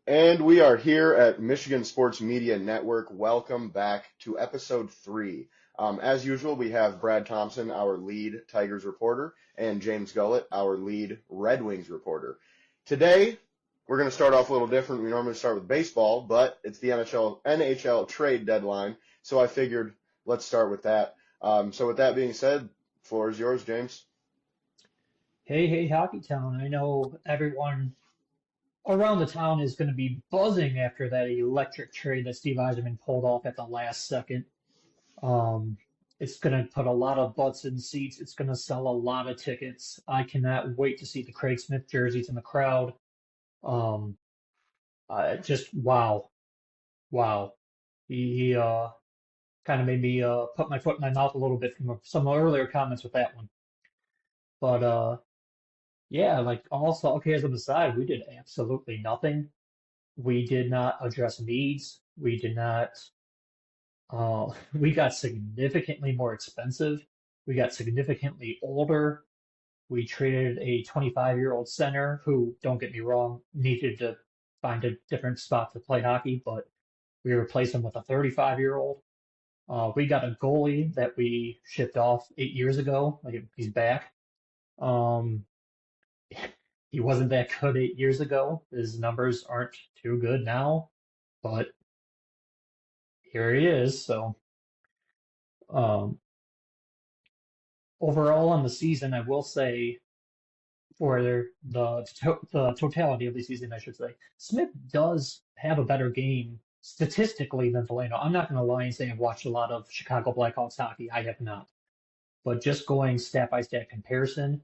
And we are here at Michigan Sports Media Network. Welcome back to episode 3. As usual, we have Brad Thompson, our lead Tigers reporter, and James Gullett, our lead Red Wings reporter. Today, we're going to start off a little different. We normally start with baseball, but it's the NHL trade deadline, so I figured let's start with that. So with that being said, floor is yours, James. Hey, Hockey Town. I know everyone around the town is going to be buzzing after that electric trade that Steve Yzerman pulled off at the last second. Um, it's going to put a lot of butts in seats. It's going to sell a lot of tickets. I cannot wait to see the Craig Smith jerseys in the crowd. Um, just wow, wow. He kind of made me put my foot in my mouth a little bit from some earlier comments with that one. But yeah, like all sarcasm aside, we did absolutely nothing. We did not address needs. We did not, we got significantly more expensive. We got significantly older. We traded a 25-year-old center who, don't get me wrong, needed to find a different spot to play hockey, but we replaced him with a 35-year-old. We got a goalie that we shipped off 8 years ago. Like he's back. Um, he wasn't that good 8 years ago. His numbers aren't too good now, but here he is. So, um, overall on the season, I will say for the totality of the season, I should say, Smith does have a better game statistically than Delano. I'm not going to lie and say I've watched a lot of Chicago Blackhawks hockey. I have not. But just going stat by stat comparison,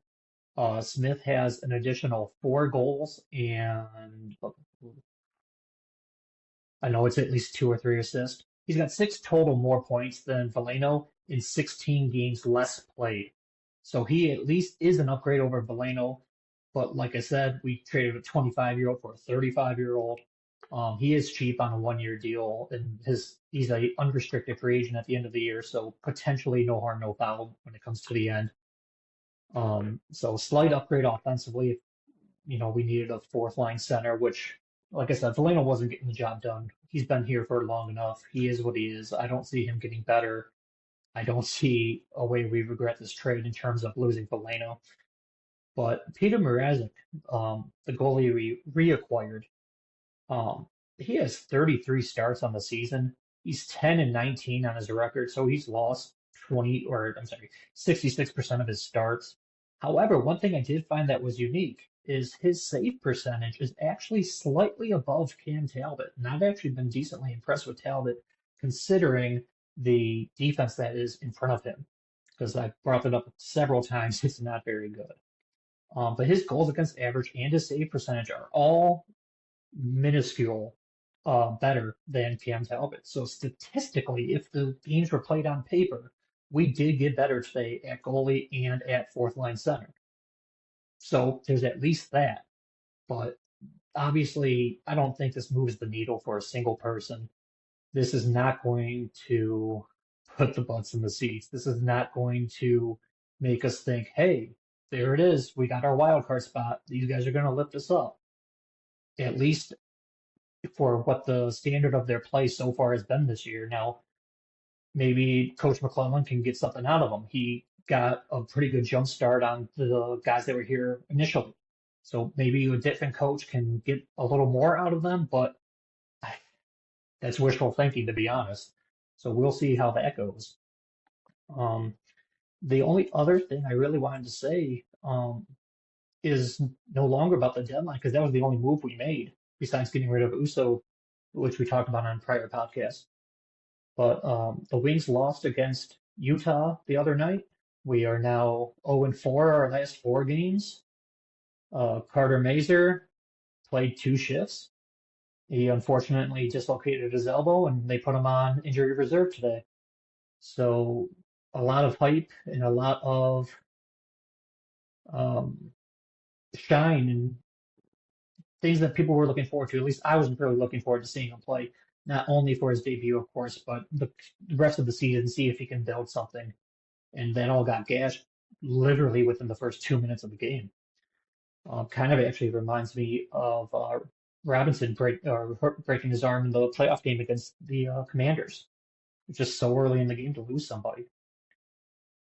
Smith has an additional 4 goals and I know it's at least 2 or 3 assists. He's got 6 total more points than Veleno in 16 games less played. So he at least is an upgrade over Veleno. But like I said, we traded a 25-year-old for a 35-year-old. He is cheap on a 1-year deal, and he's a unrestricted free agent at the end of the year, so potentially no harm, no foul when it comes to the end. So slight upgrade offensively. We needed a fourth line center, which, like I said, Valeno wasn't getting the job done. He's been here for long enough. He is what he is. I don't see him getting better. I don't see a way we regret this trade in terms of losing Valeno. But Peter Mrazek, the goalie we reacquired, um, he has 33 starts on the season. He's 10 and 19 on his record, so he's lost 66% of his starts. However, one thing I did find that was unique is his save percentage is actually slightly above Cam Talbot. And I've actually been decently impressed with Talbot considering the defense that is in front of him. Because I've brought it up several times, it's not very good. But his goals against average and his save percentage are all minuscule better than Cam Talbot. So statistically, if the games were played on paper, we did get better today at goalie and at fourth line center. So there's at least that. But obviously, I don't think this moves the needle for a single person. This is not going to put the butts in the seats. This is not going to make us think, hey, there it is. We got our wild card spot. These guys are going to lift us up. At least for what the standard of their play so far has been this year. Now, maybe Coach McClellan can get something out of them. He got a pretty good jump start on the guys that were here initially. So maybe a different coach can get a little more out of them, but that's wishful thinking, to be honest. So we'll see how that goes. Um, the only other thing I really wanted to say is no longer about the deadline because that was the only move we made besides getting rid of Uso, which we talked about on prior podcasts. But the Wings lost against Utah the other night. We are now 0-4 our last 4 games. Carter Mazer played 2 shifts. He unfortunately dislocated his elbow, and they put him on injury reserve today. So a lot of hype and a lot of um, shine and things that people were looking forward to. At least I was really looking forward to seeing him play, not only for his debut, of course, but the rest of the season, see if he can build something. And that all got gashed literally within the first 2 minutes of the game. Kind of actually reminds me of Robinson breaking his arm in the playoff game against the Commanders. Just so early in the game to lose somebody.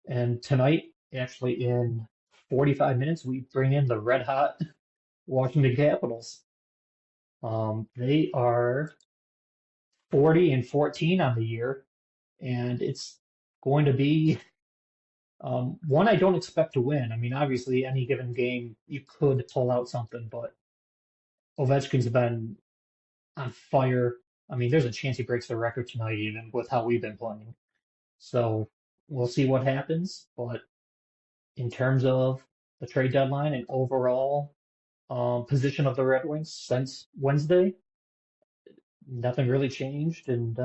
And tonight, actually in 45 minutes, we bring in the red hot Washington Capitals. They are 40-14 on the year, and it's going to be one I don't expect to win. I mean, obviously, any given game you could pull out something, but Ovechkin's been on fire. I mean, there's a chance he breaks the record tonight, even with how we've been playing. So we'll see what happens. But in terms of the trade deadline and overall position of the Red Wings since Wednesday, nothing really changed, and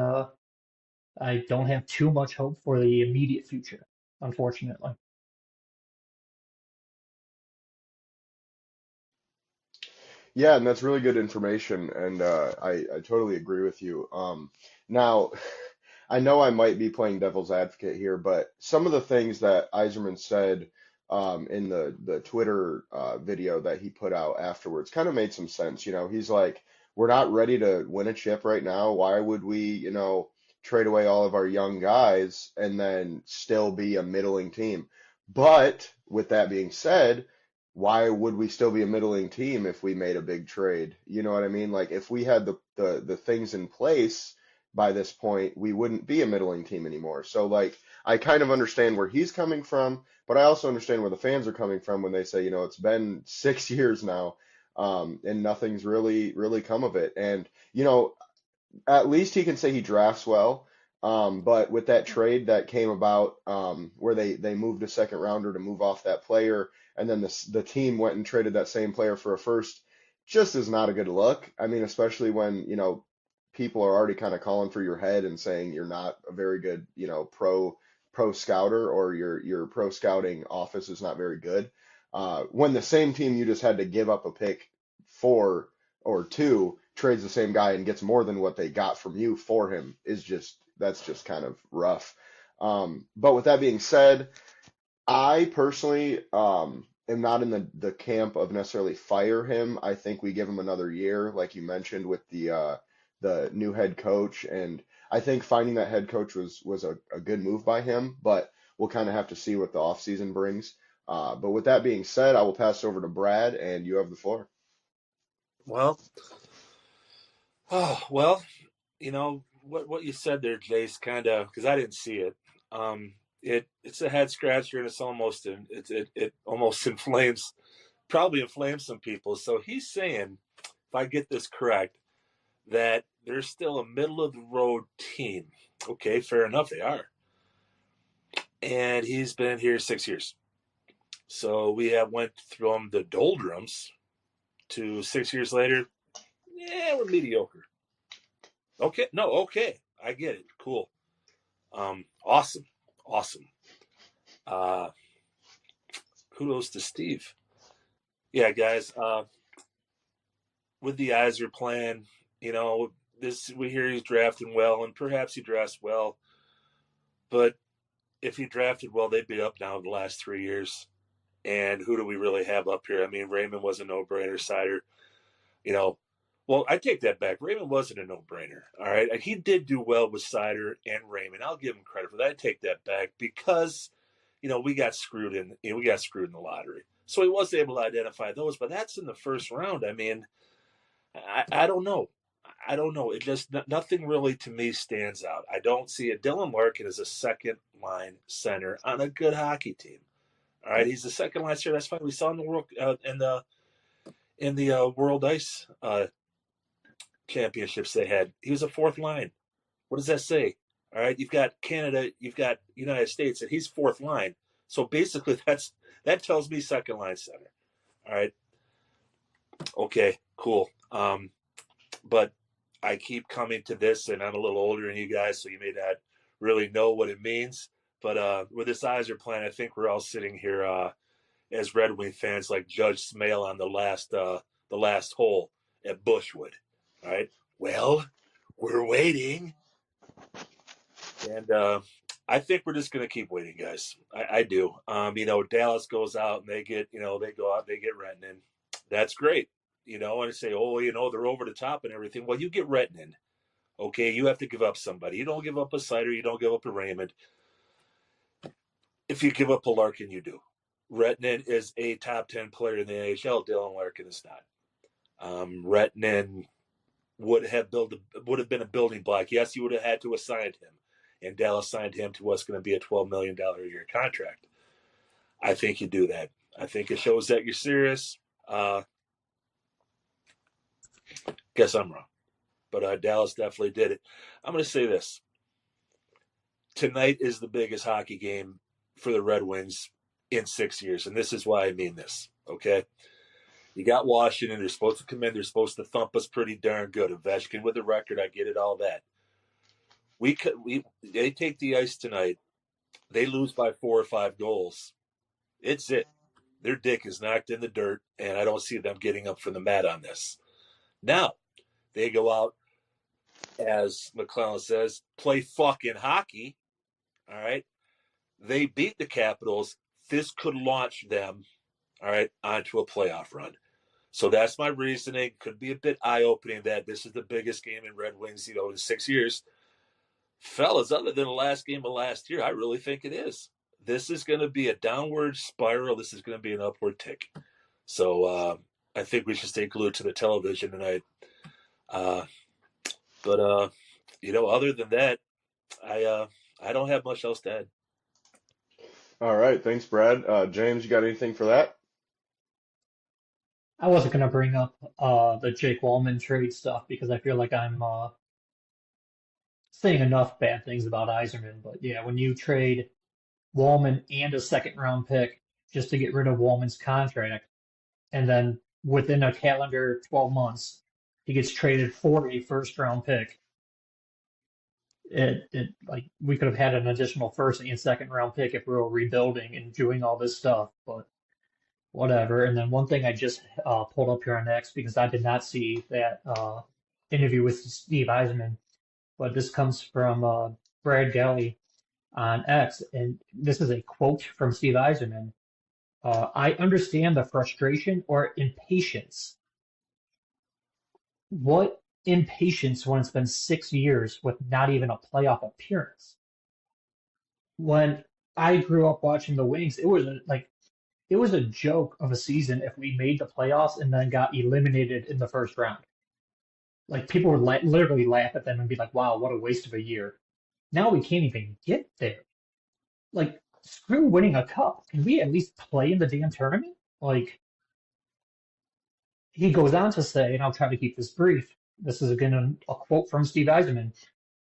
I don't have too much hope for the immediate future, unfortunately. Yeah, and that's really good information, and I totally agree with you. Now, I know I might be playing devil's advocate here, but some of the things that Iserman said in the Twitter video that he put out afterwards kind of made some sense. He's like, we're not ready to win a chip right now. Why would we, trade away all of our young guys and then still be a middling team? But with that being said, why would we still be a middling team if we made a big trade? You know what I mean? Like if we had the things in place by this point, we wouldn't be a middling team anymore. So like I kind of understand where he's coming from, but I also understand where the fans are coming from when they say, it's been 6 years now, and nothing's really come of it. And at least he can say he drafts well. But with that trade that came about, where they moved a second rounder to move off that player, and then the team went and traded that same player for a first, just is not a good look. I mean, especially when, people are already kind of calling for your head and saying you're not a very good, pro scouter, or your pro scouting office is not very good. When the same team you just had to give up a pick for or two trades the same guy and gets more than what they got from you for him, that's just kind of rough. But with that being said, I personally am not in the camp of necessarily fire him. I think we give him another year, like you mentioned, with the new head coach, and I think finding that head coach was a good move by him. But we'll kind of have to see what the offseason brings. But with that being said, I will pass over to Brad, and you have the floor. Well, well, what you said there, Jace, kind of, because I didn't see it. It's a head scratcher, and it almost probably inflames some people. So he's saying, if I get this correct, that they're still a middle of the road team. Okay, fair enough, they are. And he's been here 6 years. So we have went from the doldrums to 6 years later. Yeah, we're mediocre. Okay, no, okay, I get it. Cool. Awesome. Kudos to Steve. Yeah, guys. With the Iser plan, we hear he's drafting well, and perhaps he drafts well. But if he drafted well, they'd be up now the last 3 years. And who do we really have up here? I mean, Raymond was a no-brainer. Sider, well, I take that back. Raymond wasn't a no-brainer. All right, and he did do well with Sider and Raymond. I'll give him credit for that. I take that back because we got screwed in the lottery. So he was able to identify those, but that's in the first round. I mean, I don't know. It just nothing really to me stands out. I don't see it. Dylan Larkin is a second line center on a good hockey team. All right, he's the second line center. That's fine. We saw in the world in the World Ice championships they had. He was a fourth line. What does that say? All right, you've got Canada, you've got United States, and he's fourth line. So basically, that tells me second line center. All right. Okay, cool. But I keep coming to this, and I'm a little older than you guys, so you may not really know what it means. But with this Iser plan, I think we're all sitting here as Red Wing fans, like Judge Smale on the last hole at Bushwood. All right. Well, we're waiting, and I think we're just going to keep waiting, guys. I do. Dallas goes out and they go out, they get Renton. That's great. and say, oh, they're over the top and everything. Well, you get Retton. Okay, you have to give up somebody. You don't give up a Sider. You don't give up a Raymond. If you give up a Larkin, you do. Retton is a top 10 player in the NHL. Dylan Larkin is not. Retton would have been a building block. Yes, you would have had to assign him, and Dallas signed him to what's going to be a $12 million a year contract. I think you do that. I think it shows that you're serious. Guess I'm wrong, but Dallas definitely did it. I'm going to say this. Tonight is the biggest hockey game for the Red Wings in 6 years, and this is why I mean this, okay? You got Washington. They're supposed to come in. They're supposed to thump us pretty darn good. Ovechkin with the record. I get it, all that. They take the ice tonight. They lose by 4 or 5 goals. It's it. Their dick is knocked in the dirt, and I don't see them getting up from the mat on this. Now, they go out, as McClellan says, play fucking hockey. All right? They beat the Capitals. This could launch them, all right, onto a playoff run. So that's my reasoning. Could be a bit eye-opening that this is the biggest game in Red Wings, in 6 years. Fellas, other than the last game of last year, I really think it is. This is going to be a downward spiral. This is going to be an upward tick. So I think we should stay glued to the television tonight. But other than that, I don't have much else to add. All right. Thanks, Brad. James, you got anything for that? I wasn't going to bring up the Jake Wallman trade stuff because I feel like I'm saying enough bad things about Yzerman. But yeah, when you trade Wallman and a second-round pick just to get rid of Wallman's contract, and then within a calendar 12 months, he gets traded for a first-round pick. We could have had an additional first and second-round pick if we were rebuilding and doing all this stuff, but whatever. And then one thing I just pulled up here on X because I did not see that interview with Steve Yzerman, but this comes from Brad Gelly on X, and this is a quote from Steve Yzerman. I understand the frustration or impatience. What impatience when it's been 6 years with not even a playoff appearance? When I grew up watching the Wings, it was a joke of a season if we made the playoffs and then got eliminated in the first round. Like people would literally laugh at them and be like, "Wow, what a waste of a year." Now we can't even get there. Like, screw winning a cup. Can we at least play in the damn tournament? Like, he goes on to say, and I'll try to keep this brief. This is again a quote from Steve Yzerman.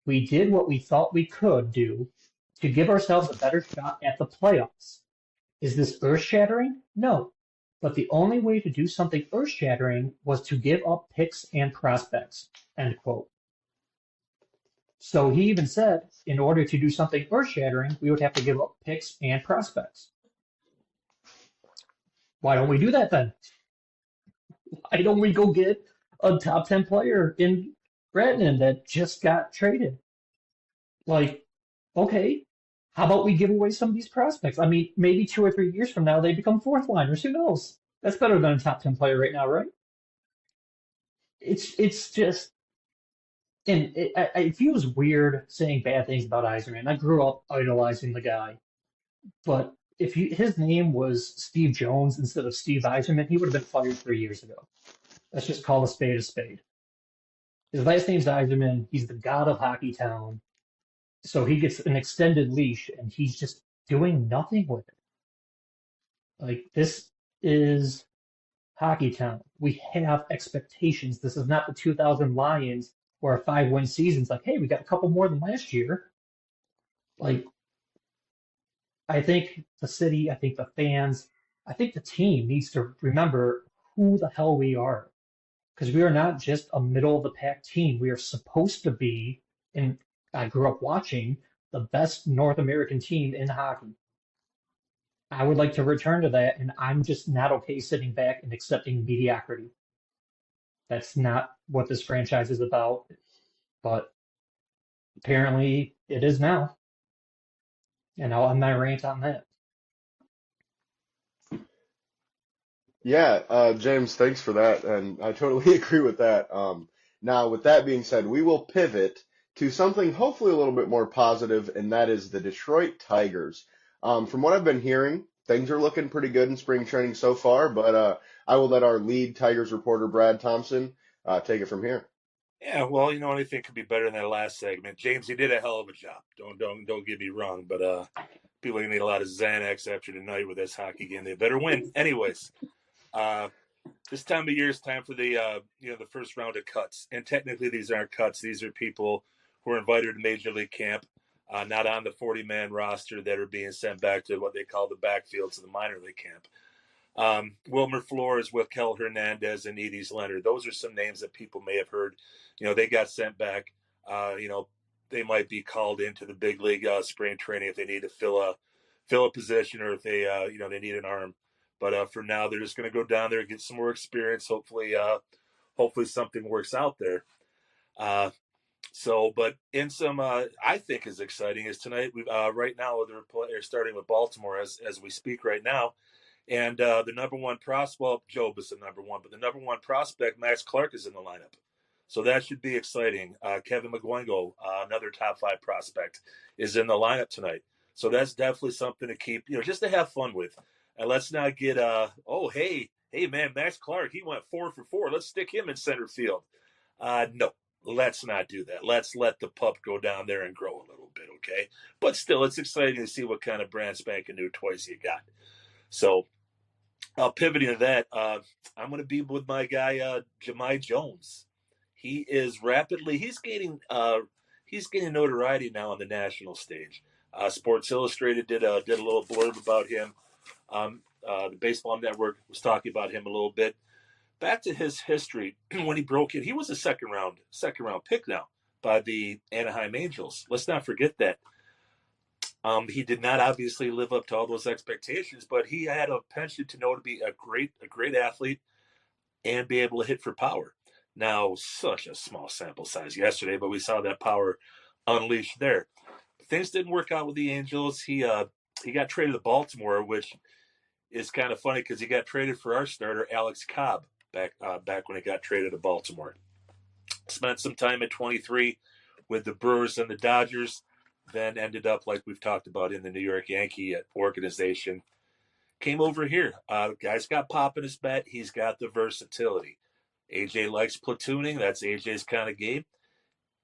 We did what we thought we could do to give ourselves a better shot at the playoffs. Is this earth-shattering? No. But the only way to do something earth-shattering was to give up picks and prospects. End quote. So he even said, in order to do something earth-shattering, we would have to give up picks and prospects. Why don't we do that then? Why don't we go get a top 10 player in Retton that just got traded? Like, okay, how about we give away some of these prospects? I mean, maybe 2 or 3 years from now, they become fourth liners. Who knows? That's better than a top 10 player right now, right? It's just, and it feels weird saying bad things about Yzerman. I grew up idolizing the guy, but if his name was Steve Jones instead of Steve Yzerman, he would have been fired 3 years ago. Let's just call a spade a spade. His last name's Yzerman. He's the god of Hockey Town. So he gets an extended leash, and he's just doing nothing with it. Like, this is Hockey Town. We have expectations. This is not the 2000 Lions where a 5-win season's like, hey, we got a couple more than last year. Like, I think the city, I think the fans, I think the team needs to remember who the hell we are. Because we are not just a middle-of-the-pack team. We are supposed to be, and I grew up watching, the best North American team in hockey. I would like to return to that, and I'm just not okay sitting back and accepting mediocrity. That's not what this franchise is about, but apparently it is now. And I'll end my rant on that. Yeah, James, thanks for that, and I totally agree with that. Now, with that being said, we will pivot to something hopefully a little bit more positive, and that is the Detroit Tigers. From what I've been hearing, things are looking pretty good in spring training so far, but I will let our lead Tigers reporter, Brad Thompson, take it from here. Yeah, well, anything could be better than that last segment. James, he did a hell of a job. Don't get me wrong, but people are gonna need a lot of Xanax after tonight with this hockey game. They better win. Anyways, uh, this time of year is time for the first round of cuts, and technically these aren't cuts. These are people who are invited to Major League camp, not on the 40-man roster that are being sent back to what they call the backfields of the minor league camp. Wilmer Flores, Kel Hernandez, and Edie's Leonard. Those are some names that people may have heard. They got sent back. They might be called into the big league spring training if they need to fill a position, or if they they need an arm. But for now, they're just going to go down there and get some more experience. Hopefully something works out there. But in some, I think is exciting is tonight. We right now they're starting with Baltimore as we speak right now. And the number one prospect, well, Job is the number one, but the number one prospect, Max Clark, is in the lineup. So that should be exciting. Kevin McGuingo, another top 5 prospect, is in the lineup tonight. So that's definitely something to keep, just to have fun with. And let's not get, hey, man, Max Clark, he went 4 for 4. Let's stick him in center field. No, let's not do that. Let's let the pup go down there and grow a little bit, okay? But still, it's exciting to see what kind of brand spanking new toys you got. So, pivoting to that, I'm going to be with my guy Jahmai Jones. He's gaining notoriety now on the national stage. Sports Illustrated did a little blurb about him. The Baseball Network was talking about him a little bit. Back to his history, when he broke in, he was a second round pick now by the Anaheim Angels. Let's not forget that. He did not obviously live up to all those expectations, but he had a penchant to be a great athlete and be able to hit for power. Now, such a small sample size yesterday, but we saw that power unleashed there. Things didn't work out with the Angels. He got traded to Baltimore, which is kind of funny because he got traded for our starter, Alex Cobb, back when he got traded to Baltimore. Spent some time at 23 with the Brewers and the Dodgers, then ended up, like we've talked about, in the New York Yankee organization. Came over here. Guy's got pop in his bat. He's got the versatility. AJ likes platooning. That's AJ's kind of game.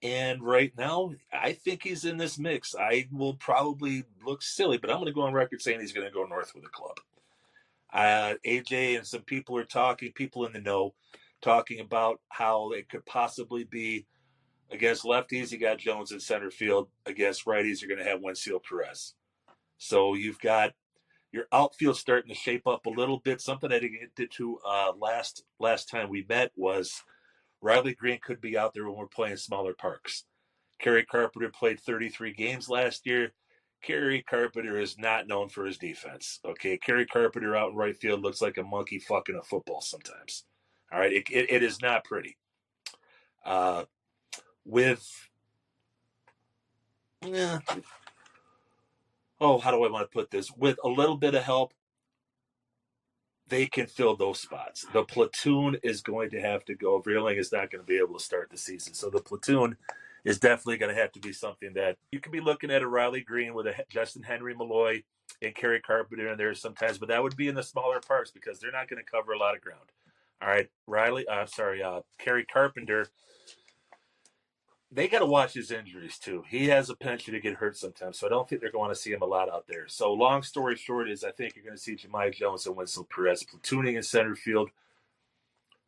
And right now, I think he's in this mix. I will probably look silly, but I'm going to go on record saying he's going to go north with the club. AJ and some people people in the know, talking about how it could possibly be against lefties. You got Jones in center field. Against righties, you're going to have Wenceel Perez. So you've got your outfield starting to shape up a little bit. Something I didn't get to last time we met was Riley Green could be out there when we're playing smaller parks. Kerry Carpenter played 33 games last year. Kerry Carpenter is not known for his defense. Okay, Kerry Carpenter out in right field looks like a monkey fucking a football sometimes. All right, it is not pretty. How do I want to put this? With a little bit of help, they can fill those spots. The platoon is going to have to go. Vreeling is not going to be able to start the season. So the platoon is definitely going to have to be something that you can be looking at a Riley Green with a Justin Henry Malloy and Kerry Carpenter in there sometimes, but that would be in the smaller parks because they're not going to cover a lot of ground. All right, Kerry Carpenter, they got to watch his injuries too. He has a penchant to get hurt sometimes, so I don't think they're going to see him a lot out there. So long story short is I think you're going to see Jahmai Jones and Wenceel Perez platooning in center field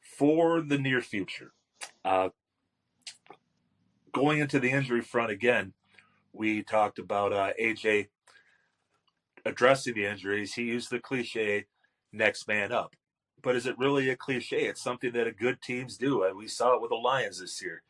for the near future. Going into the injury front again, we talked about AJ addressing the injuries. He used the cliche, next man up. But is it really a cliche? It's something that good teams do. And we saw it with the Lions this year.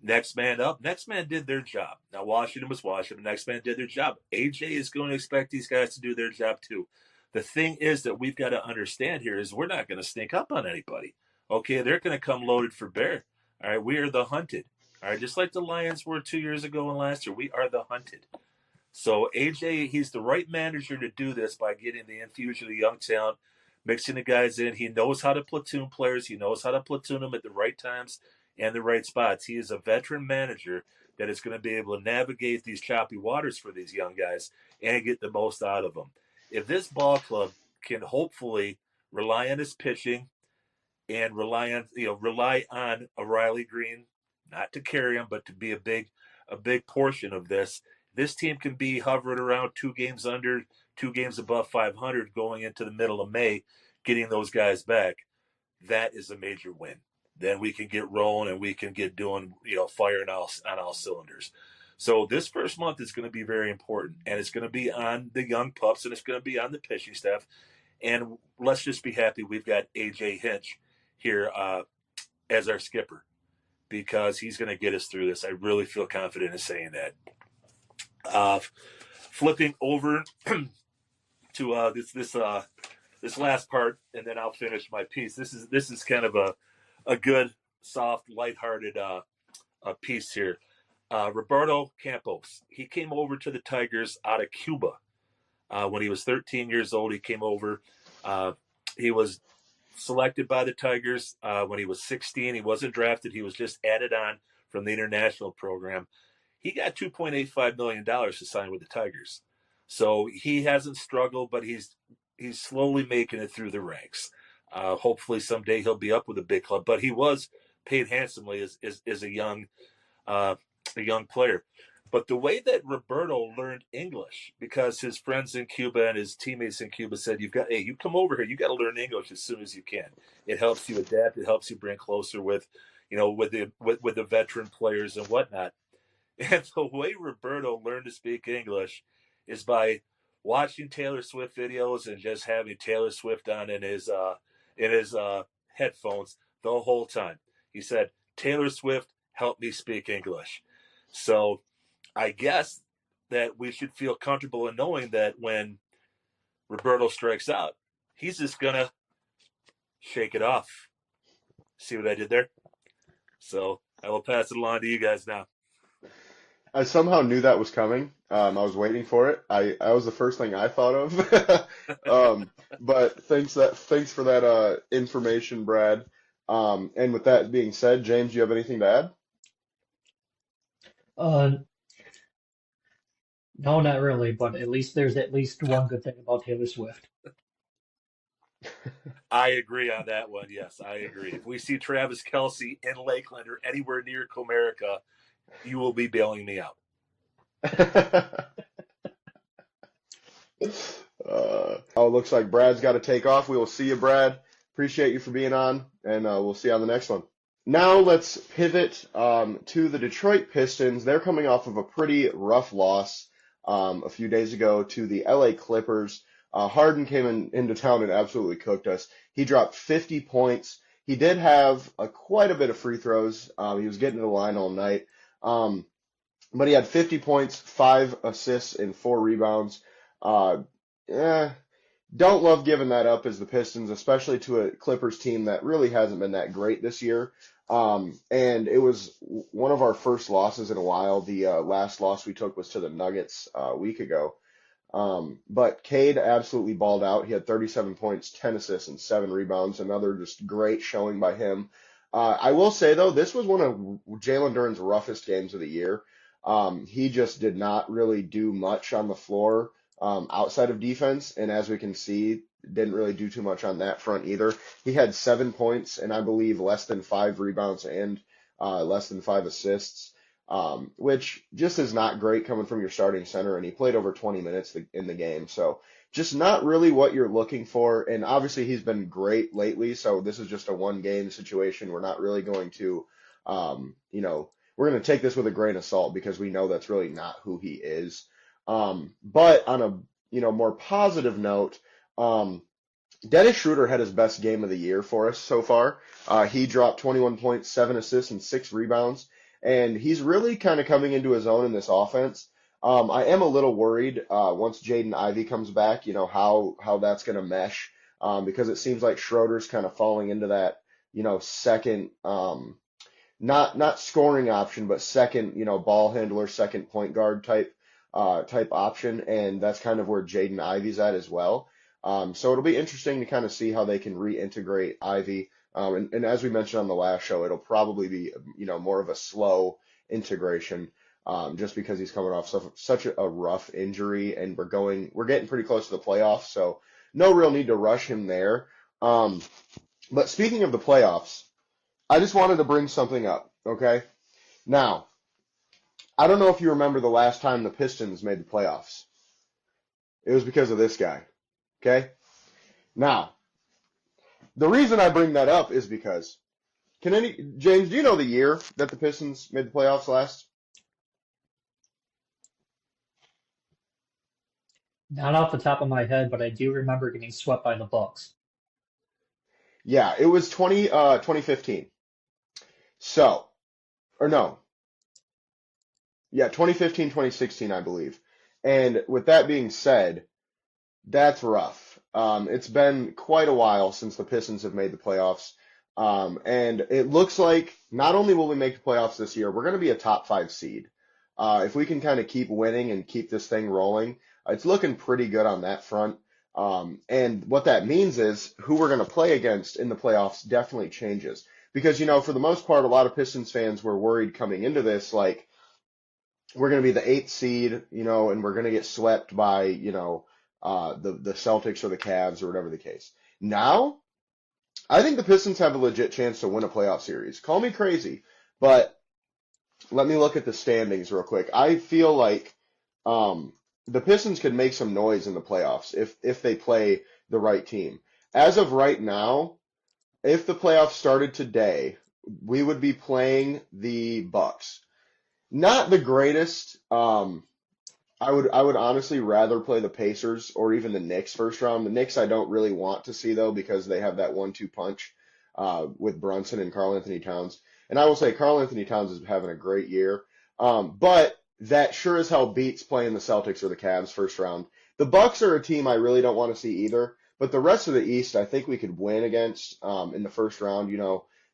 Next man up. Next man did their job. Now, Washington was Washington. Next man did their job. AJ is going to expect these guys to do their job too. The thing is that we've got to understand here is we're not going to sneak up on anybody. Okay, they're going to come loaded for bear. All right, we are the hunted. All right, just like the Lions were 2 years ago and last year, we are the hunted. So AJ, he's the right manager to do this by getting the infusion of young talent, mixing the guys in. He knows how to platoon players. He knows how to platoon them at the right times and the right spots. He is a veteran manager that is going to be able to navigate these choppy waters for these young guys and get the most out of them. If this ball club can hopefully rely on his pitching and rely on a Riley Green, not to carry him, but to be a big portion of this. This team can be hovering around 2 games under, 2 games above 500 going into the middle of May, getting those guys back. That is a major win. Then we can get rolling and we can get doing, firing on all cylinders. So this first month is going to be very important, and it's going to be on the young pups, and it's going to be on the pitching staff. And let's just be happy we've got AJ Hinch here as our skipper, because he's going to get us through this. I really feel confident in saying that. Flipping over to this last part, and then I'll finish my piece. This is kind of a good, soft, lighthearted piece here. Roberto Campos, he came over to the Tigers out of Cuba when he was 13 years old. He came over. He was selected by the Tigers when he was 16. He wasn't drafted. He was just added on from the international program. He got $2.85 million to sign with the Tigers. So he hasn't struggled, but he's slowly making it through the ranks. Hopefully someday he'll be up with a big club, but he was paid handsomely as a young player. But the way that Roberto learned English, because his friends in Cuba and his teammates in Cuba said, you come over here, you got to learn English as soon as you can. It helps you adapt. It helps you bring closer with the veteran players and whatnot. And the way Roberto learned to speak English is by watching Taylor Swift videos and just having Taylor Swift on in his headphones the whole time. He said, "Taylor Swift, help me speak English." So I guess that we should feel comfortable in knowing that when Roberto strikes out, he's just going to shake it off. See what I did there? So I will pass it along to you guys now. I somehow knew that was coming. I was waiting for it. I was the first thing I thought of. But thanks for that information, Brad. And with that being said, James, do you have anything to add? No, not really, but there's at least one good thing about Taylor Swift. I agree on that one. Yes, I agree. If we see Travis Kelce in Lakeland or anywhere near Comerica, you will be bailing me out. Looks like Brad's got to take off. We will see you, Brad. Appreciate you for being on, and we'll see you on the next one. Now let's pivot to the Detroit Pistons. They're coming off of a pretty rough loss a few days ago to the LA Clippers. Harden came into town and absolutely cooked us. He dropped 50 points. He did have quite a bit of free throws. He was getting to the line all night. But he had 50 points, 5 assists, and 4 rebounds. Don't love giving that up as the Pistons, especially to a Clippers team that really hasn't been that great this year. And it was one of our first losses in a while. The last loss we took was to the Nuggets a week ago. But Cade absolutely balled out. He had 37 points, 10 assists, and 7 rebounds. Another just great showing by him. I will say, though, this was one of Jalen Duren's roughest games of the year. He just did not really do much on the floor outside of defense, and as we can see, didn't really do too much on that front either. He had 7 points and I believe less than 5 rebounds and less than 5 assists, which just is not great coming from your starting center, and he played over 20 minutes in the game, so just not really what you're looking for. And obviously he's been great lately, so this is just a one-game situation. We're not really going to, we're going to take this with a grain of salt because we know that's really not who he is. But on a more positive note, Dennis Shroder had his best game of the year for us so far. He dropped 21 points, 7 assists, and 6 rebounds, and he's really kind of coming into his own in this offense. I am a little worried once Jaden Ivey comes back, how that's going to mesh, because it seems like Schroeder's kind of falling into that, second, not scoring option, but second, ball handler, second point guard type option, and that's kind of where Jaden Ivey's at as well. So it'll be interesting to kind of see how they can reintegrate Ivy. And as we mentioned on the last show, it'll probably be, more of a slow integration, just because he's coming off such a rough injury, and we're getting pretty close to the playoffs, so no real need to rush him there. But speaking of the playoffs, I just wanted to bring something up, okay? Now, I don't know if you remember the last time the Pistons made the playoffs. It was because of this guy, okay? Now, the reason I bring that up is because, James, do you know the year that the Pistons made the playoffs last? Not off the top of my head, but I do remember getting swept by the Bucks. Yeah, it was 2015. So, or no, yeah, 2015, 2016, I believe. And with that being said, that's rough. It's been quite a while since the Pistons have made the playoffs. And it looks like not only will we make the playoffs this year, we're going to be a top 5 seed. If we can kind of keep winning and keep this thing rolling, it's looking pretty good on that front. And what that means is who we're going to play against in the playoffs definitely changes. Because, for the most part, a lot of Pistons fans were worried coming into this, like, we're going to be the 8th seed, and we're going to get swept by, the Celtics or the Cavs or whatever the case. Now, I think the Pistons have a legit chance to win a playoff series. Call me crazy, but let me look at the standings real quick. I feel like the Pistons could make some noise in the playoffs if they play the right team. As of right now, if the playoffs started today, we would be playing the Bucks. Not the greatest. I would honestly rather play the Pacers or even the Knicks first round. The Knicks I don't really want to see though, because they have that 1-2 punch with Brunson and Karl-Anthony Towns. And I will say Karl-Anthony Towns is having a great year. But that sure as hell beats playing the Celtics or the Cavs first round. The Bucks are a team I really don't want to see either. But the rest of the East, I think we could win against in the first round.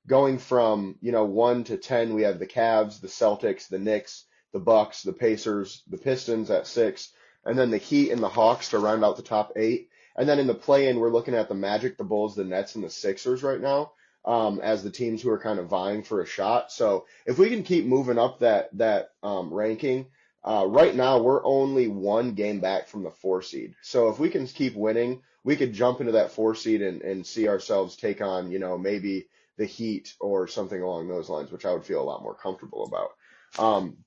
Going from 1 to 10, we have the Cavs, the Celtics, the Knicks, the Bucks, the Pacers, the Pistons at 6, and then the Heat and the Hawks to round out the top 8. And then in the play-in, we're looking at the Magic, the Bulls, the Nets, and the Sixers right now as the teams who are kind of vying for a shot. So if we can keep moving up that ranking, right now we're only 1 game back from the 4 seed. So if we can keep winning, we could jump into that 4 seed and see ourselves take on, maybe the Heat or something along those lines, which I would feel a lot more comfortable about.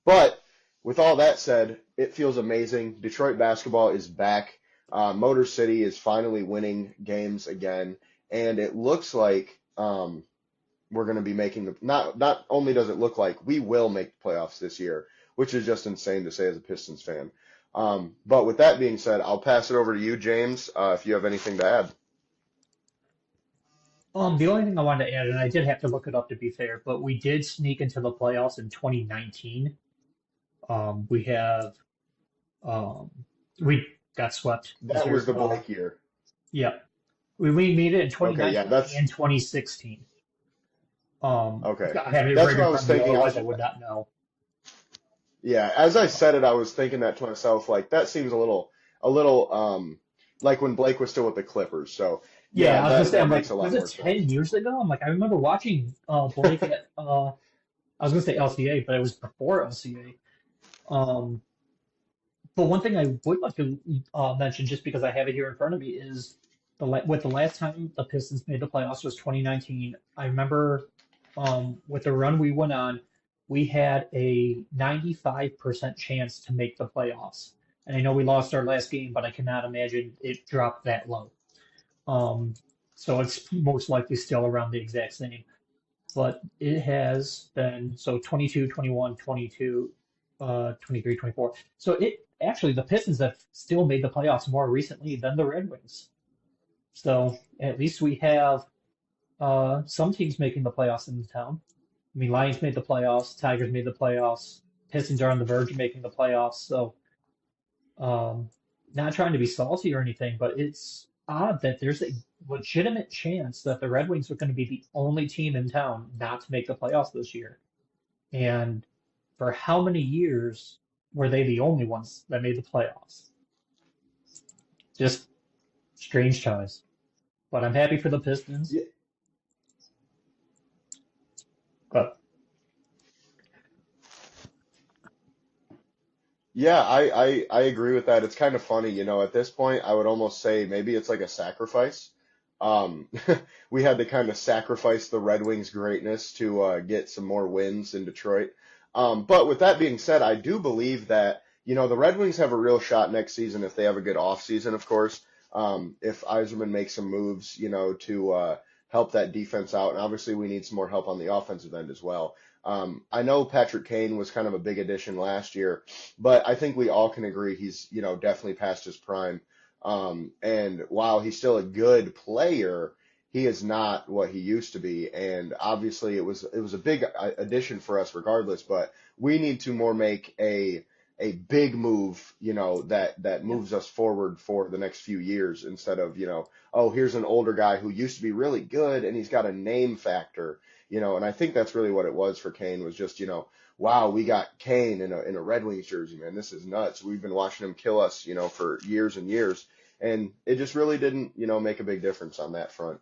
But with all that said, it feels amazing. Detroit basketball is back. Motor City is finally winning games again, and it looks like we're going to be making not only does it look like, we will make the playoffs this year, which is just insane to say as a Pistons fan. But with that being said, I'll pass it over to you, James, if you have anything to add. The only thing I wanted to add, and I did have to look it up to be fair, but we did sneak into the playoffs in 2019. We have we got swept. That was the Blake year. Yeah, we made it in 2019 Okay, yeah, and 2016. Okay. I have it That's right what I in was front of me, thinking. otherwise I would not know. Yeah, as I said it, I was thinking that to myself, like that seems a little like when Blake was still with the Clippers. So Yeah, yeah, I was gonna say, that I'm like, makes a lot was more it sense. 10 years ago? I'm like, I remember watching Blake at I was gonna say LCA, but it was before LCA. Um, but one thing I would like to mention, just because I have it here in front of me, is with the last time the Pistons made the playoffs was 2019. I remember with the run we went on, we had a 95% chance to make the playoffs. And I know we lost our last game, but I cannot imagine it dropped that low. Um, so it's most likely still around the exact same. But it has been so 22, 21, 22, 23, 24. So it actually, the Pistons have still made the playoffs more recently than the Red Wings. So at least we have some teams making the playoffs in the town. I mean, Lions made the playoffs, Tigers made the playoffs, Pistons are on the verge of making the playoffs. So not trying to be salty or anything, but it's odd that there's a legitimate chance that the Red Wings are going to be the only team in town not to make the playoffs this year. And for how many years were they the only ones that made the playoffs? Just Strange ties. But I'm happy for the Pistons. Yeah, But yeah, I agree with that. It's kind of funny, at this point, I would almost say maybe it's like a sacrifice. Um, we had to kind of sacrifice the Red Wings' greatness to get some more wins in Detroit. But with that being said, I do believe that, the Red Wings have a real shot next season if they have a good offseason, of course. If Yzerman makes some moves, to help that defense out. And obviously we need some more help on the offensive end as well. I know Patrick Kane was kind of a big addition last year, but I think we all can agree he's, definitely past his prime. And while he's still a good player, he is not what he used to be. And obviously it was a big addition for us regardless, but we need to more make a big move, that yeah, moves us forward for the next few years instead of, oh, here's an older guy who used to be really good and he's got a name factor, and I think that's really what it was for Kane was just, wow, we got Kane in a Red Wings jersey, man. This is nuts. We've been watching him kill us, for years and years. And it just really didn't, make a big difference on that front.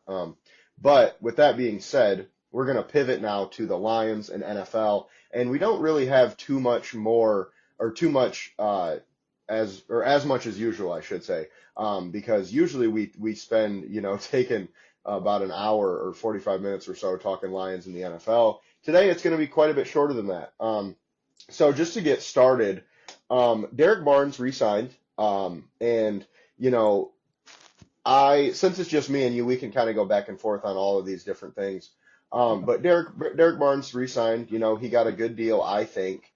But with that being said, we're going to pivot now to the Lions and NFL. And we don't really have too much more or too much as much as usual, I should say, because usually we spend taking about an hour or 45 minutes or so talking Lions in the NFL. Today it's going to be quite a bit shorter than that. So just to get started, Derrick Barnes re-signed, and since it's just me and you, we can kind of go back and forth on all of these different things. okay. But Derrick Barnes re-signed. He got a good deal, I think.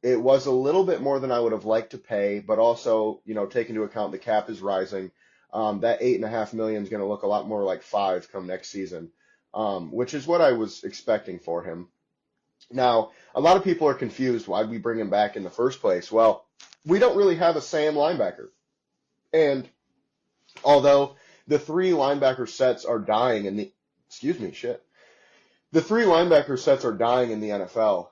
It was a little bit more than I would have liked to pay, but also, take into account the cap is rising. That $8.5 million is going to look a lot more like $5 come next season, which is what I was expecting for him. Now, a lot of people are confused. Why'd we bring him back in the first place? Well, we don't really have a Sam linebacker. And although the three linebacker sets are dying in the, excuse me, shit. The three linebacker sets are dying in the NFL.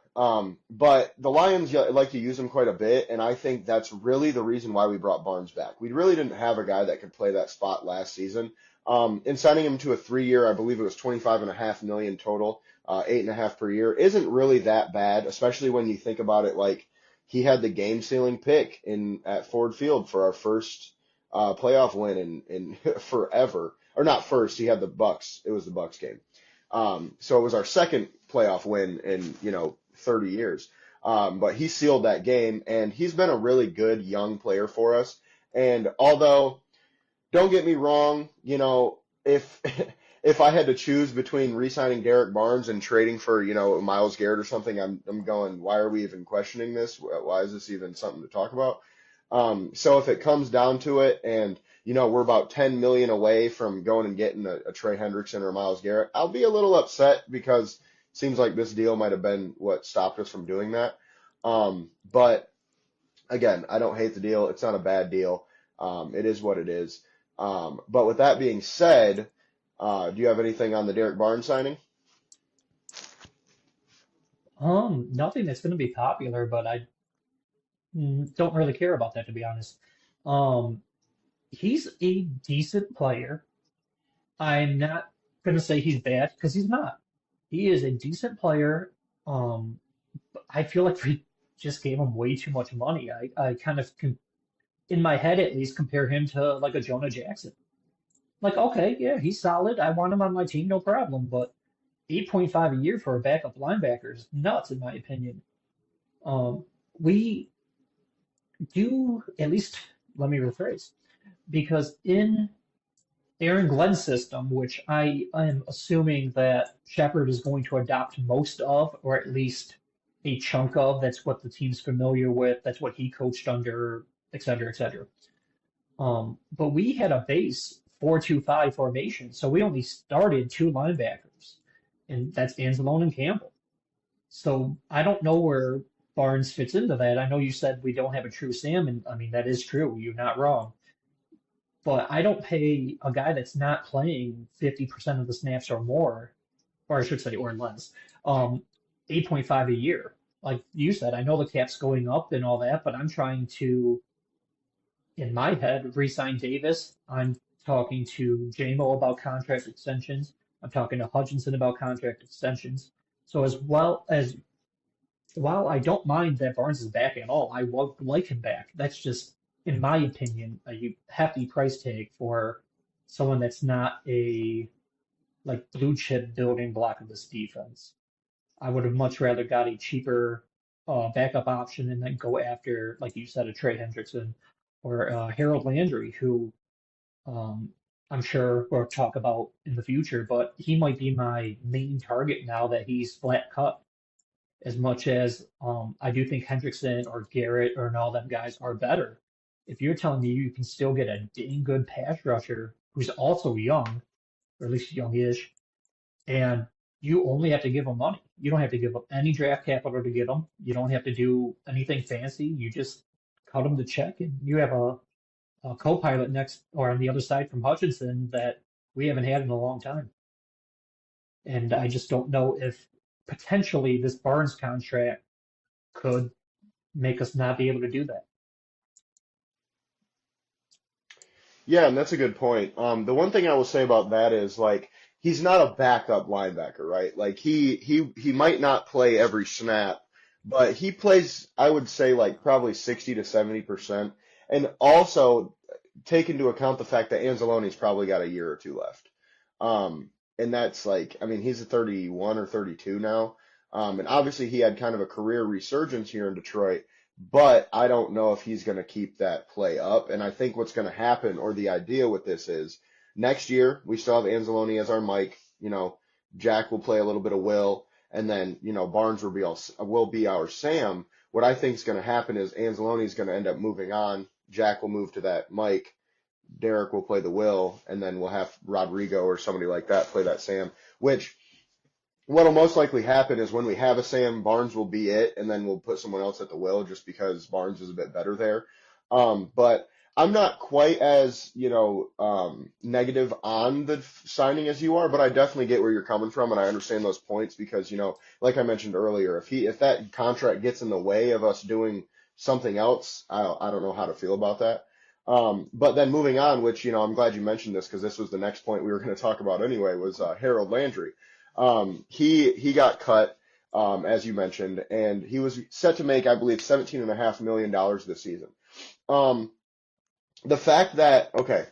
But the Lions like to use them quite a bit, and I think that's really the reason why we brought Barnes back. We really didn't have a guy that could play that spot last season. In signing him to a 3-year, I believe it was $25.5 million total, 8.5 per year, isn't really that bad, especially when you think about it. Like he had the game-sealing pick at Ford Field for our first playoff win in forever, or not first. He had the Bucks. It was the Bucks game. So it was our second playoff win in 30 years. But he sealed that game, and he's been a really good young player for us. And although, don't get me wrong, if if I had to choose between re-signing Derrick Barnes and trading for Myles Garrett or something, I'm going, why are we even questioning this? Why is this even something to talk about? So if it comes down to it, and we're about 10 million away from going and getting a Trey Hendrickson or Myles Garrett, I'll be a little upset because it seems like this deal might have been what stopped us from doing that. But again, I don't hate the deal. It's not a bad deal. It is what it is. But with that being said, do you have anything on the Derrick Barnes signing? Nothing that's going to be popular, but I don't really care about that to be honest. Um, he's a decent player. I'm not going to say he's bad because he's not. He is a decent player. Um, I feel like we just gave him way too much money. I kind of, in my head at least, compare him to like a Jonah Jackson. Like, okay, yeah, he's solid. I want him on my team, no problem. But 8.5 a year for a backup linebacker is nuts, in my opinion. Um, we do, at least, let me rephrase, because in Aaron Glenn's system, which I am assuming that Shepard is going to adopt most of, or at least a chunk of. That's what the team's familiar with. That's what he coached under, et cetera, et cetera. But we had a base 4-2-5 formation, so we only started two linebackers, and that's Anzalone and Campbell. So I don't know where Barnes fits into that. I know you said we don't have a true Sam, and I mean that is true. You're not wrong. But I don't pay a guy that's not playing 50% of the snaps or more, or I should say, or less, 8.5 a year. Like you said, I know the cap's going up and all that, but I'm trying to, in my head, re-sign Davis. I'm talking to JMO about contract extensions. I'm talking to Hutchinson about contract extensions. So as well as while I don't mind that Barnes is back at all, I would like him back. That's just, in my opinion, a hefty price tag for someone that's not a like blue chip building block of this defense. I would have much rather got a cheaper backup option and then go after, like you said, a Trey Hendrickson or Harold Landry, who um, I'm sure we'll talk about in the future, but he might be my main target now that he's flat cut. As much as I do think Hendrickson or Garrett or and all them guys are better. If you're telling me you can still get a dang good pass rusher who's also young, or at least youngish, and you only have to give him money. You don't have to give up any draft capital to get him. You don't have to do anything fancy. You just cut him the check, and you have a co-pilot next or on the other side from Hutchinson that we haven't had in a long time. And I just don't know if potentially this Barnes contract could make us not be able to do that. Yeah, and that's a good point. The one thing I will say about that is like he's not a backup linebacker, right? Like he might not play every snap, but he plays, I would say, like probably 60 to 70%. And also take into account the fact that Anzalone's probably got a year or two left. And that's like, I mean, he's a 31 or 32 now. And obviously he had kind of a career resurgence here in Detroit, but I don't know if he's going to keep that play up. And I think what's going to happen, or the idea with this is next year we still have Anzalone as our Mike. You know, Jack will play a little bit of Will, and then, you know, Barnes will be our Sam. What I think is going to happen is Anzalone is going to end up moving on. Jack will move to that Mike. Derrick will play the Will, and then we'll have Rodrigo or somebody like that play that Sam, which what'll most likely happen is when we have a Sam, Barnes will be it, and then we'll put someone else at the Will just because Barnes is a bit better there. But I'm not quite as, negative on the signing as you are, but I definitely get where you're coming from, and I understand those points because, like I mentioned earlier, if that contract gets in the way of us doing something else, I don't know how to feel about that. But then moving on, which, I'm glad you mentioned this because this was the next point we were going to talk about anyway, was Harold Landry. He got cut, as you mentioned, and he was set to make, I believe, $17.5 million this season. The fact that, okay,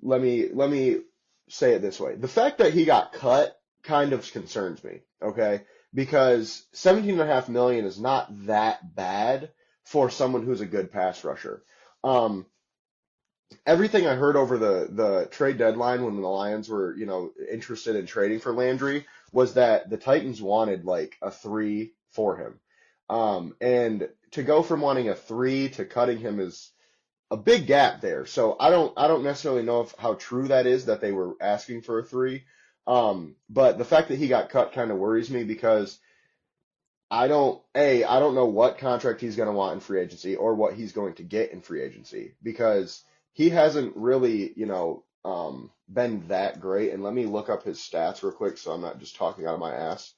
let me say it this way. The fact that he got cut kind of concerns me, okay? Because $17.5 million is not that bad for someone who's a good pass rusher. Everything I heard over the trade deadline when the Lions were, interested in trading for Landry was that the Titans wanted like a 3 for him. And to go from wanting a 3 to cutting him is a big gap there. So I don't necessarily know how true that is that they were asking for a 3. But the fact that he got cut kind of worries me because I don't know what contract he's going to want in free agency or what he's going to get in free agency because he hasn't really, been that great. And let me look up his stats real quick so I'm not just talking out of my ass.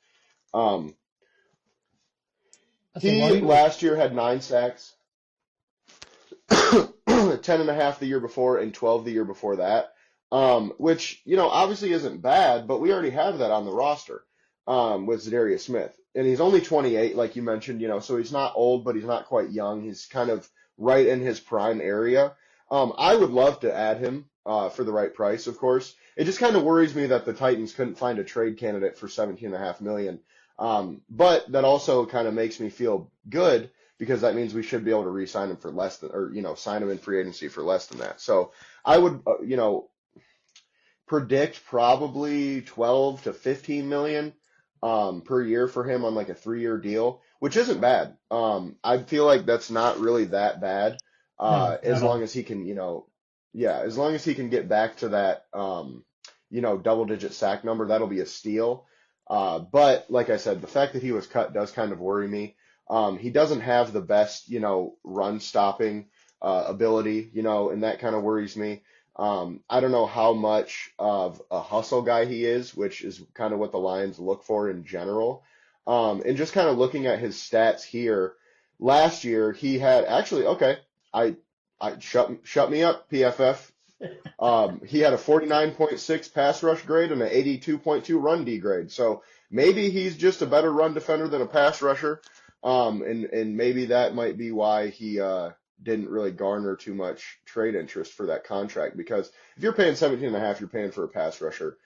He last year had 9 sacks, 10.5 the year before, and 12 the year before that, which, obviously isn't bad, but we already have that on the roster with Darius Smith. And he's only 28, like you mentioned, so he's not old, but he's not quite young. He's kind of right in his prime area. I would love to add him for the right price, of course. It just kind of worries me that the Titans couldn't find a trade candidate for $17.5 million. But that also kind of makes me feel good because that means we should be able to re-sign him for less than, or, sign him in free agency for less than that. So I would, predict probably 12 to 15 million per year for him on like a 3-year deal, which isn't bad. I feel like that's not really that bad. As long as he can, as long as he can get back to that, double-digit sack number, that'll be a steal. But like I said, the fact that he was cut does kind of worry me. He doesn't have the best, run-stopping ability, and that kind of worries me. I don't know how much of a hustle guy he is, which is kind of what the Lions look for in general. And just kind of looking at his stats here, last year he had actually, okay, I shut me up, PFF. He had a 49.6 pass rush grade and an 82.2 run D grade. So maybe he's just a better run defender than a pass rusher. And maybe that might be why he didn't really garner too much trade interest for that contract. Because if you're paying 17.5, you're paying for a pass rusher.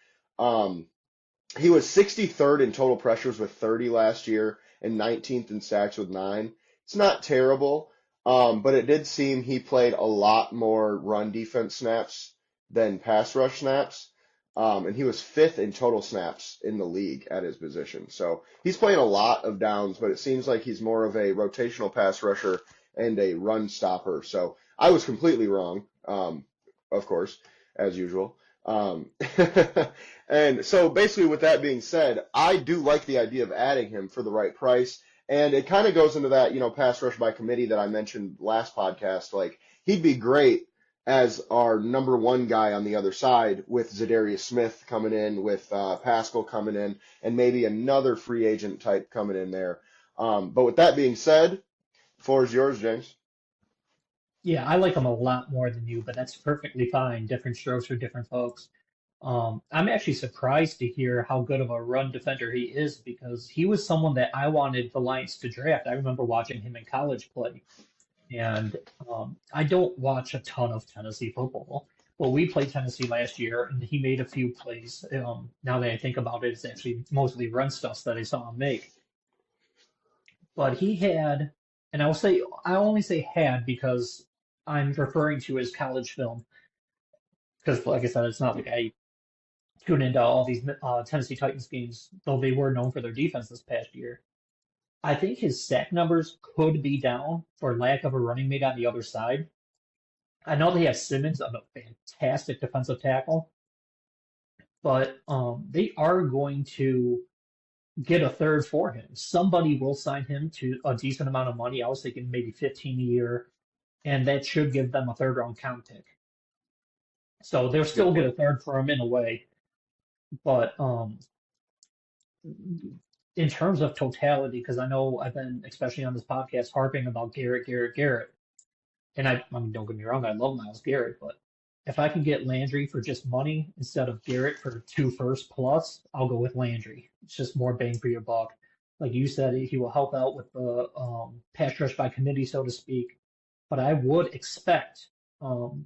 He was 63rd in total pressures with 30 last year and 19th in sacks with 9. It's not terrible, but it did seem he played a lot more run defense snaps than pass rush snaps. And he was 5th in total snaps in the league at his position. So he's playing a lot of downs, but it seems like he's more of a rotational pass rusher and a run stopper. So I was completely wrong, of course, as usual. And so basically with that being said, I do like the idea of adding him for the right price. And it kind of goes into that, pass rush by committee that I mentioned last podcast. Like, he'd be great as our number one guy on the other side with Zadarius Smith coming in, with Pascal coming in, and maybe another free agent type coming in there. But with that being said, floor is yours, James. Yeah, I like him a lot more than you, but that's perfectly fine. Different strokes for different folks. I'm actually surprised to hear how good of a run defender he is because he was someone that I wanted the Lions to draft. I remember watching him in college play, and I don't watch a ton of Tennessee football. Well, we played Tennessee last year, and he made a few plays. Now that I think about it, it's actually mostly run stuff that I saw him make. But he had, and I only say had because I'm referring to his college film. Because, like I said, it's not like I tune into all these Tennessee Titans games, though they were known for their defense this past year. I think his sack numbers could be down for lack of a running mate on the other side. I know they have Simmons, a fantastic defensive tackle, but they are going to get a third for him. Somebody will sign him to a decent amount of money. I was thinking maybe 15 a year, and that should give them a third round count pick. So they'll still get a third for him in a way. But in terms of totality, because I know I've been, especially on this podcast, harping about Garrett. And I mean, don't get me wrong, I love Myles Garrett, but if I can get Landry for just money instead of Garrett for 2 firsts plus, I'll go with Landry. It's just more bang for your buck. Like you said, he will help out with the pass rush by committee, so to speak. But I would expect, from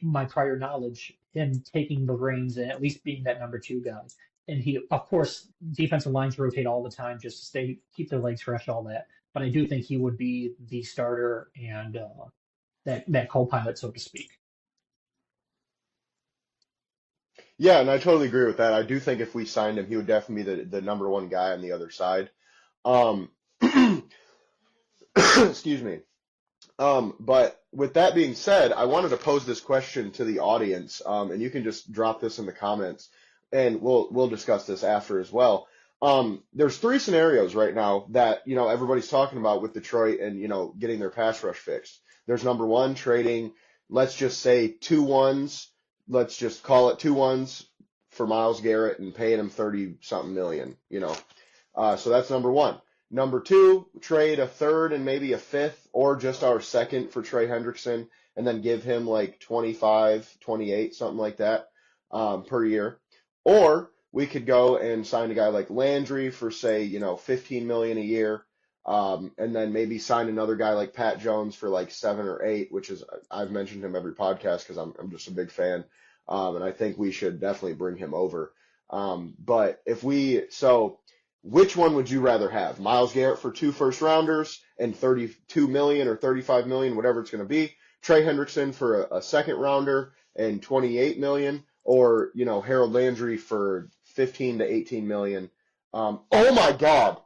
my prior knowledge, him taking the reins and at least being that number 2 guy. And he, of course, defensive lines rotate all the time just to keep their legs fresh, all that. But I do think he would be the starter and that co-pilot, so to speak. Yeah, and I totally agree with that. I do think if we signed him, he would definitely be the number one guy on the other side. Excuse me. But with that being said, I wanted to pose this question to the audience, and you can just drop this in the comments, and we'll discuss this after as well. There's 3 scenarios right now that everybody's talking about with Detroit and getting their pass rush fixed. There's number 1, trading, let's just say 2 ones. Let's just call it 2 ones for Myles Garrett and paying him 30-something million, So that's number 1. Number 2, trade a 3rd and maybe a 5th or just our 2nd for Trey Hendrickson and then give him like 25, 28, something like that per year. Or we could go and sign a guy like Landry for, say, $15 million a year. And then maybe sign another guy like Pat Jones for like 7 or 8, which is, I've mentioned him every podcast because I'm just a big fan. And I think we should definitely bring him over. But which one would you rather have? Myles Garrett for 2 first-rounders and $32 million or $35 million, whatever it's going to be. Trey Hendrickson for a second-rounder and $28 million, or Harold Landry for $15 to $18 million. Oh my God!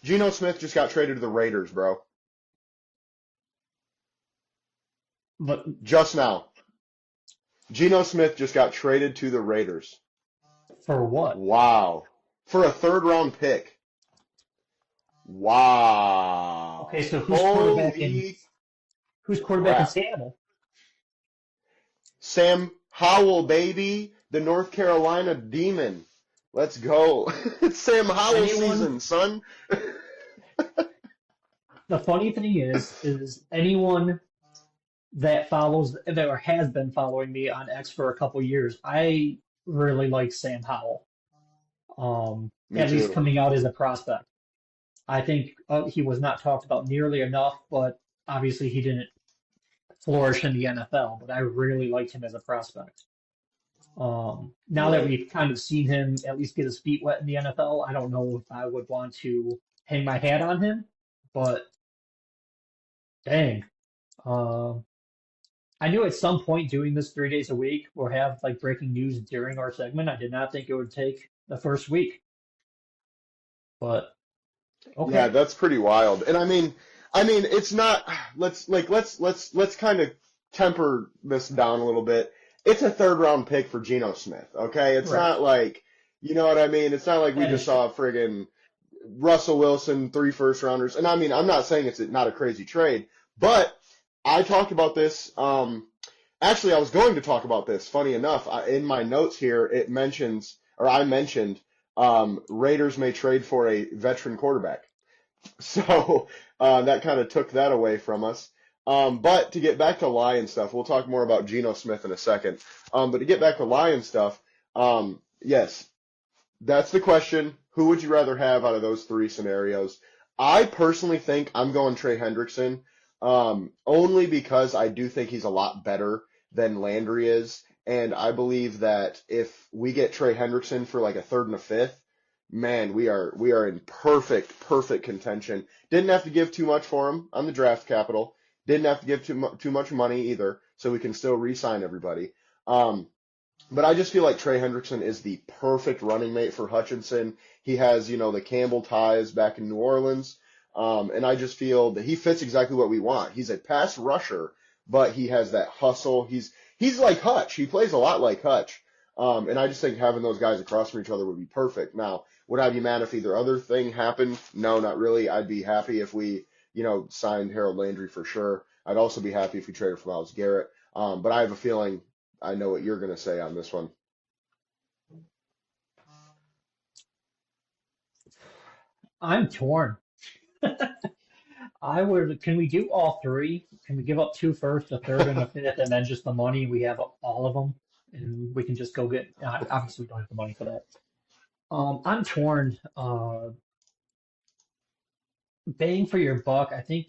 Geno Smith just got traded to the Raiders, bro. But just now, Geno Smith just got traded to the Raiders. For what? Wow. For a 3rd-round pick. Wow. Okay, so who's quarterback in Seattle? Sam Howell, baby. The North Carolina Demon. Let's go. It's Sam Howell season, son. The funny thing is anyone that follows that or has been following me on X for a couple years. I really like Sam Howell. Me At least too. coming out as a prospect. I think he was not talked about nearly enough, but obviously he didn't flourish in the NFL. But I really liked him as a prospect. Now that Right. we've kind of seen him at least get his feet wet in the NFL, I don't know if I would want to hang my hat on him. But dang, um, I knew at some point doing this 3 days a week we'll have like breaking news during our segment. I did not think it would take the first week, but Yeah, okay. that's pretty wild. And I mean, it's not. Let's kind of temper this down a little bit. It's a third round pick for Geno Smith. Okay, it's Right. not like you know what I mean. It's not like we That just is true. saw friggin' Russell Wilson, 3 first rounders. And I mean, I'm not saying it's not a crazy trade, but I talked about this. Actually, I was going to talk about this. Funny enough, in my notes here, it mentions, or I mentioned, Raiders may trade for a veteran quarterback. So that kind of took that away from us. But to get back to Lion stuff, we'll talk more about Geno Smith in a second. But to get back to Lion stuff, yes, that's the question. Who would you rather have out of those three scenarios? I personally think I'm going Trey Hendrickson, only because I do think he's a lot better than Landry is. And I believe that if we get Trey Hendrickson for like a third and a fifth, man, we are in perfect contention. Didn't have to give too much for him on the draft capital. Didn't have to give too much money either, so we can still re-sign everybody. Um, but I just feel like Trey Hendrickson is the perfect running mate for Hutchinson. He has, the Campbell ties back in New Orleans. And I just feel that he fits exactly what we want. He's a pass rusher, but he has that hustle. He's like Hutch. He plays a lot like Hutch. And I just think having those guys across from each other would be perfect. Now, would I be mad if either other thing happened? No, not really. I'd be happy if we, signed Harold Landry for sure. I'd also be happy if we traded for Myles Garrett. But I have a feeling I know what you're going to say on this one. I'm torn. I would. Can we do all three? Can we give up two first, a third, and a fifth, and then just the money? We have all of them, and we can just go get. Obviously, we don't have the money for that. I'm torn. Bang for your buck. I think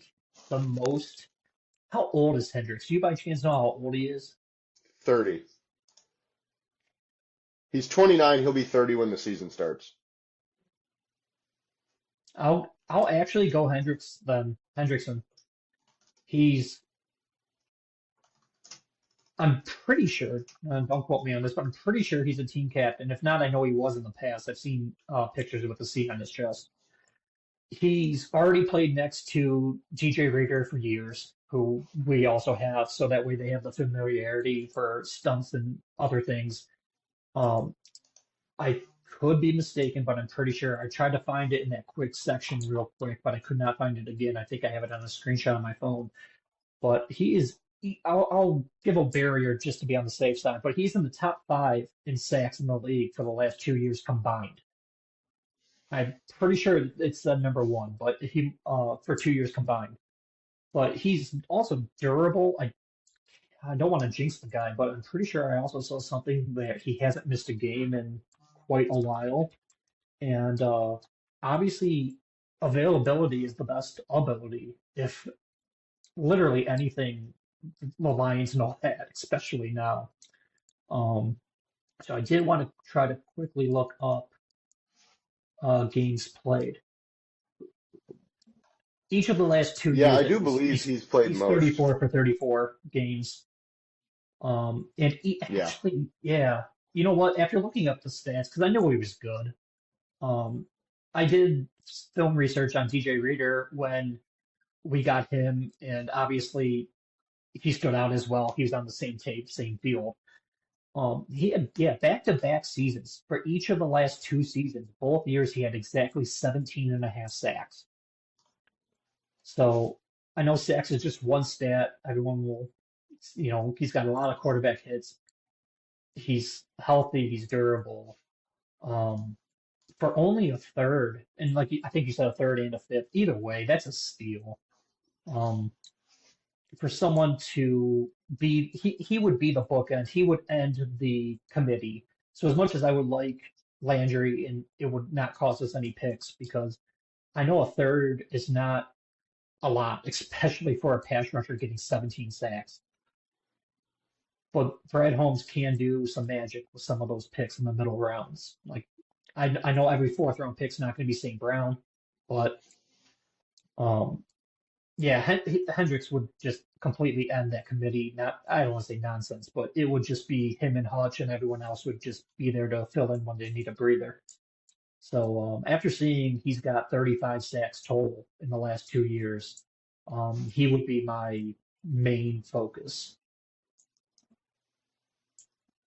the most. How old is Hendricks? Do you by chance know how old he is? 30. He's 29. He'll be 30 when the season starts. I'll actually go Hendricks then. Hendrickson. He's. I'm pretty sure. Don't quote me on this, but I'm pretty sure he's a team captain. If not, I know he was in the past. I've seen pictures with the C on his chest. He's already played next to DJ Reader for years, who we also have, so that way they have the familiarity for stunts and other things. Um, I could be mistaken, but I'm pretty sure I tried to find it in that quick section real quick, but I could not find it again. I think I have it on a screenshot on my phone. But he is, I'll give a barrier just to be on the safe side, but he's in the top five in sacks in the league for the last 2 years combined. I'm pretty sure it's the number one, but he for 2 years combined. But he's also durable. I don't want to jinx the guy, but I'm pretty sure I also saw something that he hasn't missed a game in quite a while. And obviously, availability is the best ability. If literally anything, the Lions know that, especially now. Um, so I did want to try to quickly look up games played. Each of the last two Yeah, years, I at do least, believe he's played he's most. 34 for 34 games. And he Yeah. actually, yeah, you know what? After looking up the stats, because I know he was good, um, I did film research on DJ Reader when we got him, and obviously he stood out as well. He was on the same tape, same field. He had, yeah, back-to-back seasons. For each of the last two seasons, both years, he had exactly 17 and a half sacks. So I know sacks is just one stat. Everyone will, he's got a lot of quarterback hits. He's healthy, he's durable. Um, for only a third, and like I think you said a third and a fifth, either way, that's a steal. Um, for someone to be, he would be the bookend. He would end the committee. So as much as I would like Landry, and it would not cost us any picks because I know a third is not a lot, especially for a pass rusher getting 17 sacks. But Brad Holmes can do some magic with some of those picks in the middle rounds. Like I know every fourth round pick's not going to be St. Brown, but um, yeah, Hendricks would just completely end that committee. Not, I don't want to say nonsense, but it would just be him and Hutch, and everyone else would just be there to fill in when they need a breather. So after seeing he's got 35 sacks total in the last 2 years, he would be my main focus.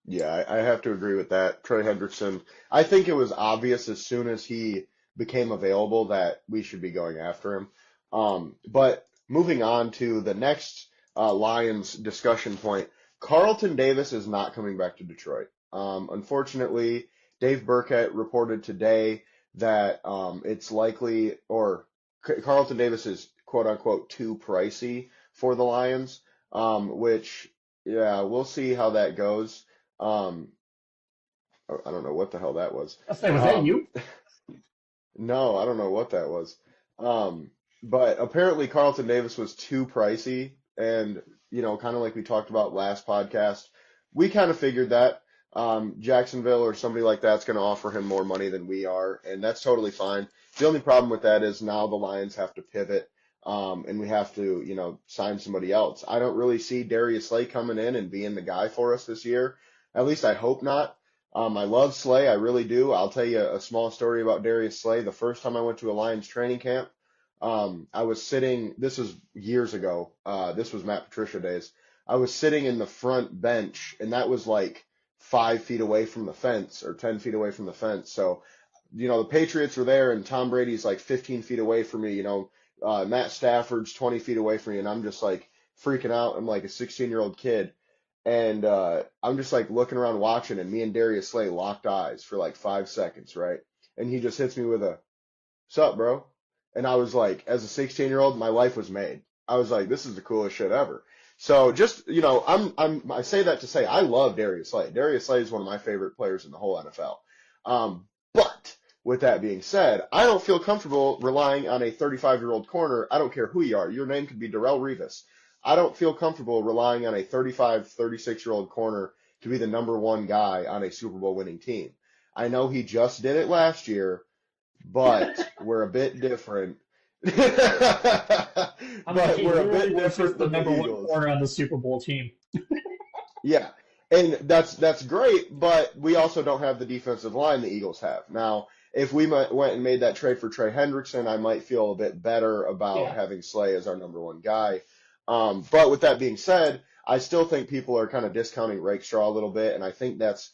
Yeah, I have to agree with that. Trey Hendrickson, I think it was obvious as soon as he became available that we should be going after him. But moving on to the next Lions discussion point, Carlton Davis is not coming back to Detroit. Unfortunately, Dave Burkett reported today that it's likely, or Carlton Davis is quote unquote too pricey for the Lions, which, yeah, we'll see how that goes. Um, I don't know what the hell that was. I'll say, was that Um, you? no, I don't know what that was. But apparently Carlton Davis was too pricey, and kind of like we talked about last podcast, we kind of figured that Jacksonville or somebody like that's going to offer him more money than we are, and that's totally fine. The only problem with that is now the Lions have to pivot, and we have to, sign somebody else. I don't really see Darius Slay coming in and being the guy for us this year. At least I hope not. I love Slay, I really do. I'll tell you a small story about Darius Slay. The first time I went to a Lions training camp, I was sitting, this was years ago, this was Matt Patricia days. I was sitting in the front bench, and that was like 5 feet away from the fence or 10 feet away from the fence. So, the Patriots were there, and Tom Brady's like 15 feet away from me, Matt Stafford's 20 feet away from me, and I'm just like freaking out. I'm like a 16-year-old kid. And I'm just like looking around watching, and me and Darius Slay locked eyes for like 5 seconds, right? And he just hits me with a "Sup, bro?" And I was like, as a 16-year-old, my life was made. I was like, this is the coolest shit ever. So just, I say that to say I love Darius Slay. Darius Slay is one of my favorite players in the whole NFL. But with that being said, I don't feel comfortable relying on a 35-year-old corner. I don't care who you are. Your name could be Darrelle Revis. I don't feel comfortable relying on a 35, 36-year-old corner to be the number one guy on a Super Bowl winning team. I know he just did it last year, but we're a bit different. I'm But like, we're a he bit really was different just the than the number one Eagles. corner on the Super Bowl team. Yeah, and that's great, but we also don't have the defensive line the Eagles have. Now, if we went and made that trade for Trey Hendrickson, I might feel a bit better about Yeah. having Slay as our number one guy. But with that being said, I still think people are kind of discounting Rakestraw a little bit, and I think that's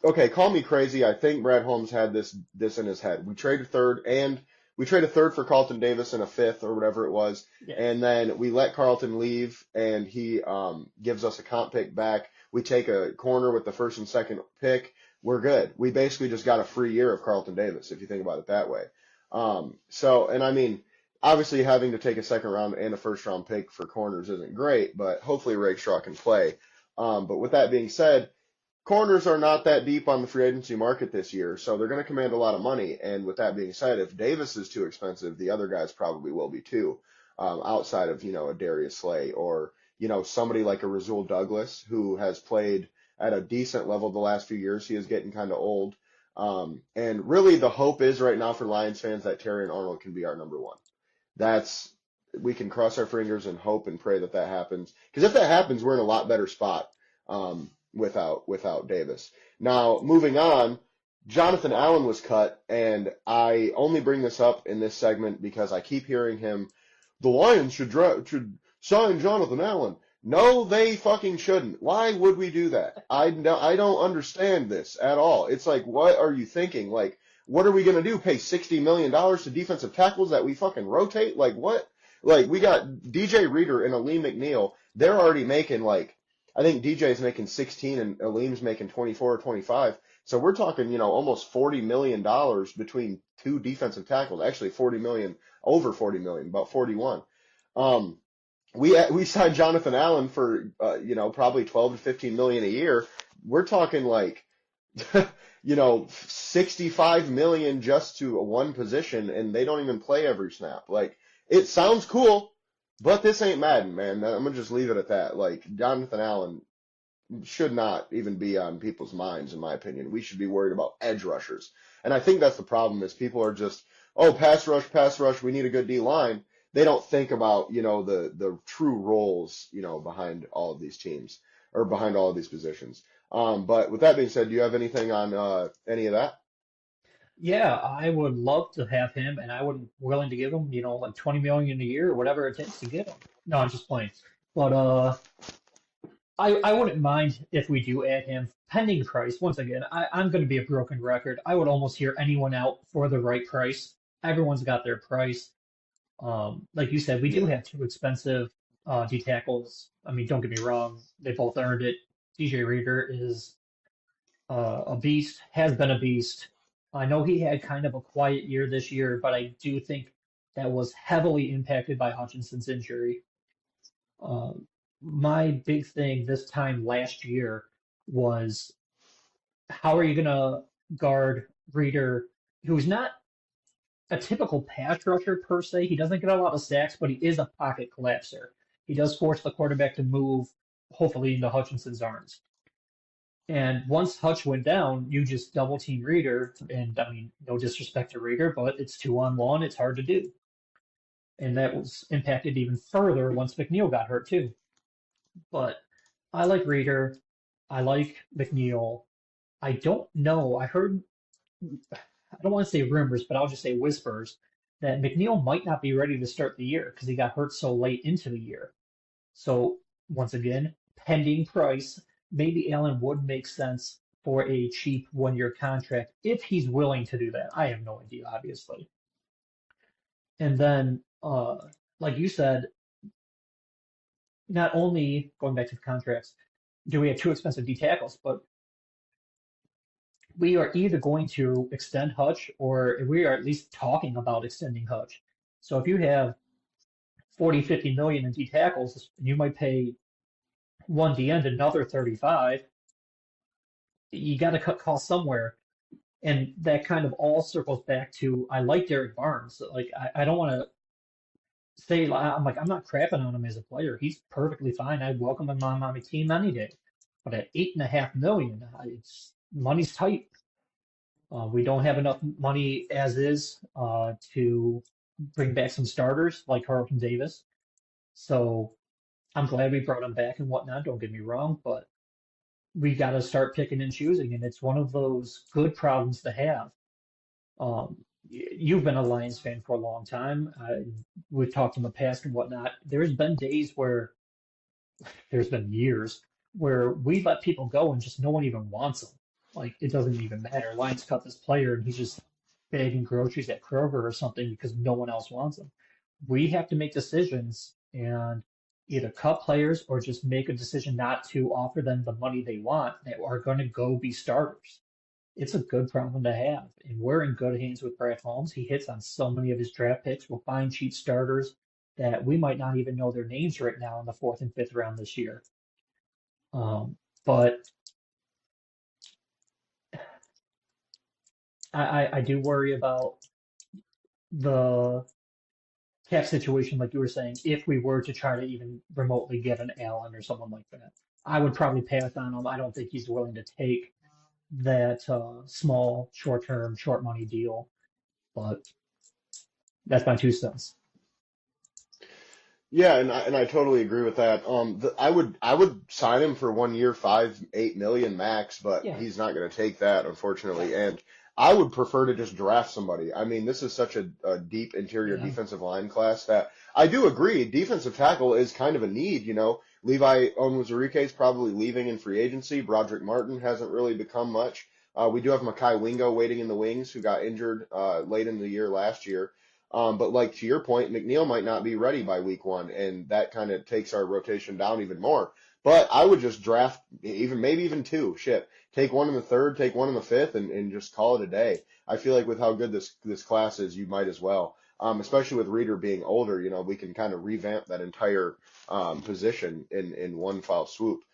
okay. Call me crazy. I think Brad Holmes had this in his head. We traded third for Carlton Davis and a fifth or whatever it was, Yeah. and then we let Carlton leave, and he gives us a comp pick back. We take a corner with the first and second pick. We're good. We basically just got a free year of Carlton Davis, if you think about it that way. And I mean, obviously having to take a second round and a first round pick for corners isn't great, but hopefully Rakestraw can play. But with that being said, corners are not that deep on the free agency market this year, so they're going to command a lot of money. And with that being said, if Davis is too expensive, the other guys probably will be too, outside of, a Darius Slay or, somebody like a Rasul Douglas who has played at a decent level the last few years. He is getting kind of old. And really the hope is right now for Lions fans that Terry and Arnold can be our number one. We can cross our fingers and hope and pray that happens. Because if that happens, we're in a lot better spot. Without Davis. Now, moving on, Jonathan Allen was cut, and I only bring this up in this segment because I keep hearing him, the Lions should sign Jonathan Allen. No, they fucking shouldn't. Why would we do that? I don't understand this at all. It's like, what are you thinking? Like, what are we going to do? Pay $60 million to defensive tackles that we fucking rotate? Like, what? Like, we got DJ Reader and Aleem McNeil. They're already making, like, I think DJ's making 16 and Aleem's making 24 or 25. So we're talking, almost $40 million between two defensive tackles. Actually, over $40 million, about 41. we signed Jonathan Allen for probably 12 to 15 million a year. We're talking like 65 million just to one position, and they don't even play every snap. Like, it sounds cool, but this ain't Madden, man. I'm gonna just leave it at that. Like, Jonathan Allen should not even be on people's minds, in my opinion. We should be worried about edge rushers. And I think that's the problem is people are just, oh, pass rush, we need a good D line. They don't think about, the true roles, behind all of these teams or behind all of these positions. But with that being said, do you have anything on any of that? Yeah, I would love to have him, and I would willing to give him, like 20 million a year or whatever it takes to get him. No, I'm just playing. But I wouldn't mind if we do add him, pending price. Once again, I'm going to be a broken record. I would almost hear anyone out for the right price. Everyone's got their price. Like you said, we do Yeah. have two expensive D tackles. I mean, don't get me wrong, they both earned it. DJ Reader is a beast, has been a beast. I know he had kind of a quiet year this year, but I do think that was heavily impacted by Hutchinson's injury. Um, my big thing this time last year was how are you going to guard Reader, who's not a typical pass rusher per se. He doesn't get a lot of sacks, but he is a pocket collapser. He does force the quarterback to move, hopefully into Hutchinson's arms. And once Hutch went down, you just double team Reader, and I mean, no disrespect to Reader, but it's 2-on-1. It's hard to do, and that was impacted even further once McNeil got hurt too. But I like Reader. I like McNeil. I don't know. I heard, I don't want to say rumors, but I'll just say whispers that McNeil might not be ready to start the year because he got hurt so late into the year. So once again, pending price, maybe Allen would make sense for a cheap 1 year contract if he's willing to do that. I have no idea, obviously. And then, like you said, not only going back to the contracts, do we have two expensive D tackles, but we are either going to extend Hutch or we are at least talking about extending Hutch. So if you have 40, 50 million in D tackles, you might pay one D end another 35. You got to cut costs somewhere. And that kind of all circles back to I like Derrick Barnes. Like I don't want to say I'm not crapping on him as a player. He's perfectly fine. I'd welcome him on my team any day. But at 8.5 million, it's money's tight. We don't have enough money as is to bring back some starters like Carlton Davis. So I'm glad we brought him back and whatnot. Don't get me wrong, but we got to start picking and choosing, and it's one of those good problems to have. You've been a Lions fan for a long time. We've talked in the past and whatnot. There's been days where there's been years where we let people go and just no one even wants them. Like it doesn't even matter. Lions cut this player and he's just bagging groceries at Kroger or something because no one else wants him. We have to make decisions and either cut players or just make a decision not to offer them the money they want that are going to go be starters. It's a good problem to have, and we're in good hands with Brad Holmes. He hits on so many of his draft picks. We'll find cheap starters that we might not even know their names right now in the fourth and fifth round this year. But I do worry about the cap situation, like you were saying, if we were to try to even remotely get an Allen or someone like that. I would probably pass on him. I don't think he's willing to take that small, short-term, short money deal. But that's my 2 cents. Yeah, and I totally agree with that. I would sign him for 1 year, 5, 8 million max, but Yeah, he's not going to take that, unfortunately. And I would prefer to just draft somebody. I mean, this is such a deep interior yeah, defensive line class that I do agree. Defensive tackle is kind of a need. Levi Onwuzurike is probably leaving in free agency. Broderick Martin hasn't really become much. We do have Makai Wingo waiting in the wings, who got injured late in the year last year. But like to your point, McNeil might not be ready by week 1, and that kind of takes our rotation down even more. But I would just draft maybe even 2. Shit, take one in the third, take one in the fifth, and just call it a day. I feel like with how good this class is, you might as well. especially with Reeder being older. We can kind of revamp that entire position in one foul swoop.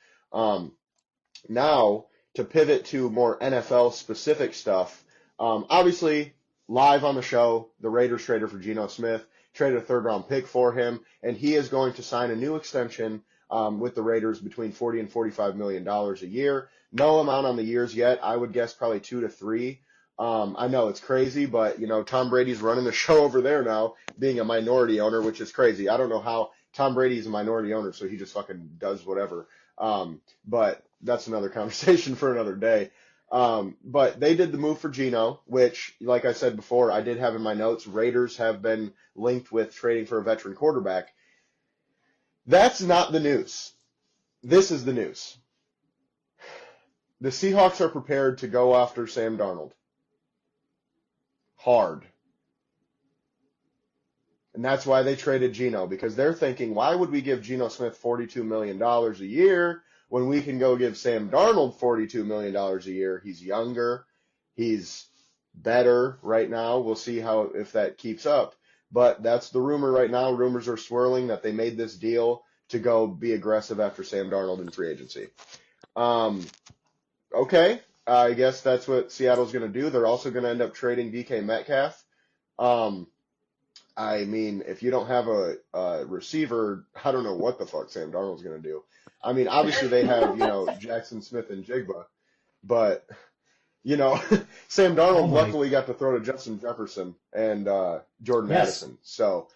Now, to pivot to more NFL specific stuff, obviously, live on the show, the Raiders traded for Geno Smith, traded a third-round pick for him, and he is going to sign a new extension with the Raiders between $40 and $45 million a year. No amount on the years yet. I would guess probably 2 to 3. I know it's crazy, but Tom Brady's running the show over there now, being a minority owner, which is crazy. I don't know how Tom Brady's a minority owner, so he just fucking does whatever. But that's another conversation for another day. But they did the move for Geno, which, like I said before, I did have in my notes. Raiders have been linked with trading for a veteran quarterback. That's not the news. This is the news. The Seahawks are prepared to go after Sam Darnold. Hard. And that's why they traded Geno, because they're thinking, why would we give Geno Smith $42 million a year when we can go give Sam Darnold $42 million a year? He's younger. He's better right now. We'll see if that keeps up. But that's the rumor right now. Rumors are swirling that they made this deal to go be aggressive after Sam Darnold in free agency. Okay, I guess that's what Seattle's going to do. They're also going to end up trading DK Metcalf. I mean, if you don't have a receiver, I don't know what the fuck Sam Darnold's going to do. I mean, obviously they have, Jackson Smith and Jigba, but, Sam Darnold luckily got to throw to Justin Jefferson and Jordan Addison. So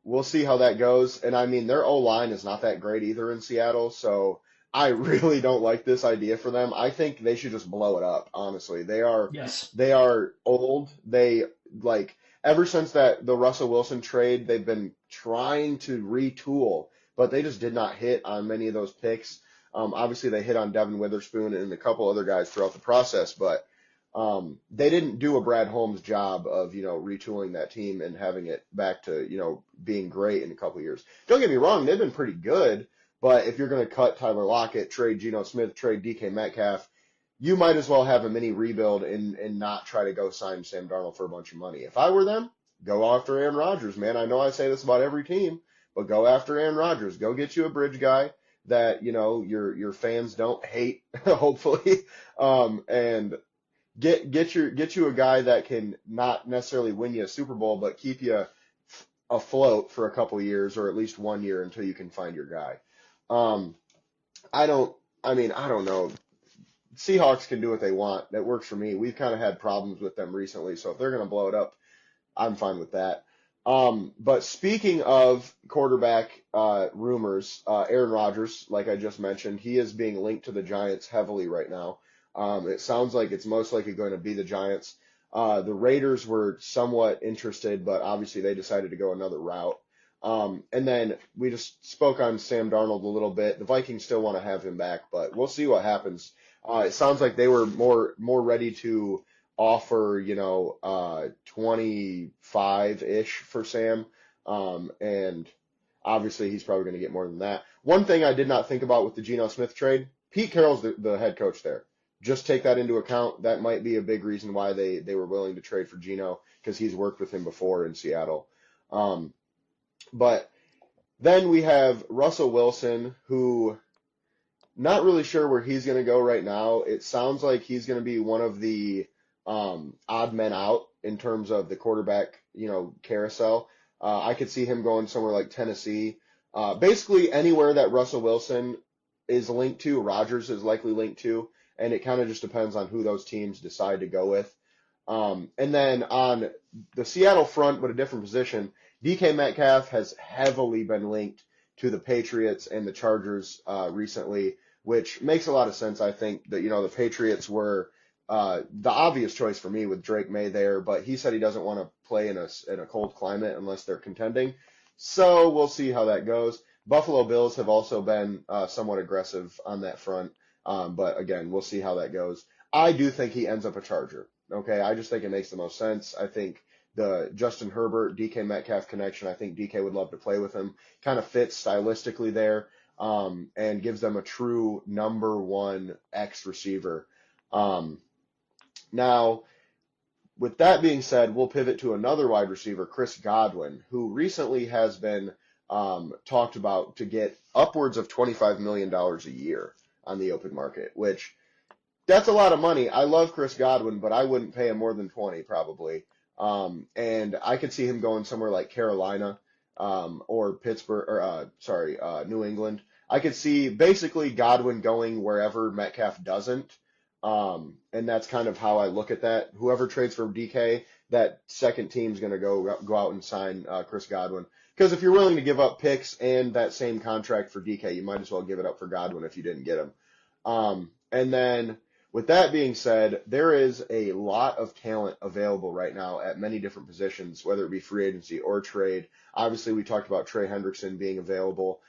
we'll see how that goes. And I mean, their O-line is not that great either in Seattle, so I really don't like this idea for them. I think they should just blow it up, honestly. They are old. They, ever since the Russell Wilson trade, they've been trying to retool, but they just did not hit on many of those picks. Obviously, they hit on Devin Witherspoon and a couple other guys throughout the process, but they didn't do a Brad Holmes job of, retooling that team and having it back to, being great in a couple of years. Don't get me wrong, they've been pretty good, but if you're going to cut Tyler Lockett, trade Geno Smith, trade DK Metcalf, you might as well have a mini rebuild and not try to go sign Sam Darnold for a bunch of money. If I were them, go after Aaron Rodgers, man. I know I say this about every team, but go after Aaron Rodgers. Go get you a bridge guy that, your fans don't hate, hopefully, and get you a guy that can not necessarily win you a Super Bowl, but keep you afloat for a couple years or at least 1 year until you can find your guy. I don't know. Seahawks can do what they want. That works for me. We've kind of had problems with them recently, so if they're going to blow it up, I'm fine with that. But speaking of quarterback rumors, Aaron Rodgers, like I just mentioned, he is being linked to the Giants heavily right now. It sounds like it's most likely going to be the Giants. The Raiders were somewhat interested, but obviously they decided to go another route. And then we just spoke on Sam Darnold a little bit. The Vikings still want to have him back, but we'll see what happens. It sounds like they were more ready to offer, 25-ish for Sam. And obviously he's probably going to get more than that. One thing I did not think about with the Geno Smith trade, Pete Carroll's the head coach there. Just take that into account. That might be a big reason why they were willing to trade for Geno, because he's worked with him before in Seattle. But then we have Russell Wilson, who not really sure where he's going to go right now. It sounds like he's going to be one of the odd men out in terms of the quarterback, carousel. I could see him going somewhere like Tennessee. Basically anywhere that Russell Wilson is linked to, Rodgers is likely linked to, and it kind of just depends on who those teams decide to go with. And then on the Seattle front, but a different position, DK Metcalf has heavily been linked to the Patriots and the Chargers recently, which makes a lot of sense. I think that, the Patriots were the obvious choice for me with Drake May there, but he said he doesn't want to play in a cold climate unless they're contending. So we'll see how that goes. Buffalo Bills have also been somewhat aggressive on that front, but again, we'll see how that goes. I do think he ends up a Charger. Okay, I just think it makes the most sense. I think the Justin Herbert, DK Metcalf connection, I think DK would love to play with him. Kind of fits stylistically there, and gives them a true number one X receiver. Now, with that being said, we'll pivot to another wide receiver, Chris Godwin, who recently has been talked about to get upwards of $25 million a year on the open market, which that's a lot of money. I love Chris Godwin, but I wouldn't pay him more than 20 probably. And I could see him going somewhere like Carolina, or Pittsburgh, or New England. I could see basically Godwin going wherever Metcalf doesn't. And that's kind of how I look at that. Whoever trades for DK, that second team's going to go out and sign Chris Godwin. Because if you're willing to give up picks and that same contract for DK, you might as well give it up for Godwin if you didn't get him. And then with that being said, there is a lot of talent available right now at many different positions, whether it be free agency or trade. Obviously, we talked about Trey Hendrickson being available.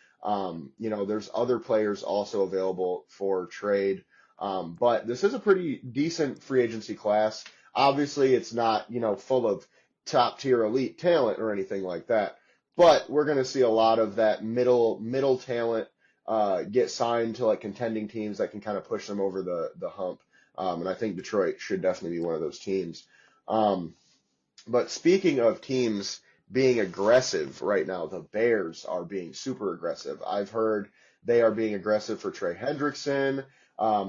There's other players also available for trade. But this is a pretty decent free agency class. Obviously, it's not, full of top tier elite talent or anything like that. But we're going to see a lot of that middle talent get signed to like contending teams that can kind of push them over the hump. And I think Detroit should definitely be one of those teams. But speaking of teams being aggressive right now, the Bears are being super aggressive. I've heard they are being aggressive for Trey Hendrickson.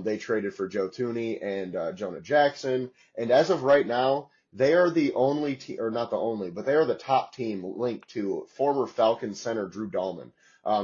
They traded for Joe Thuney and Jonah Jackson. And as of right now, they are the only team, or not the only, but they are the top team linked to former Falcons center Drew Dalman.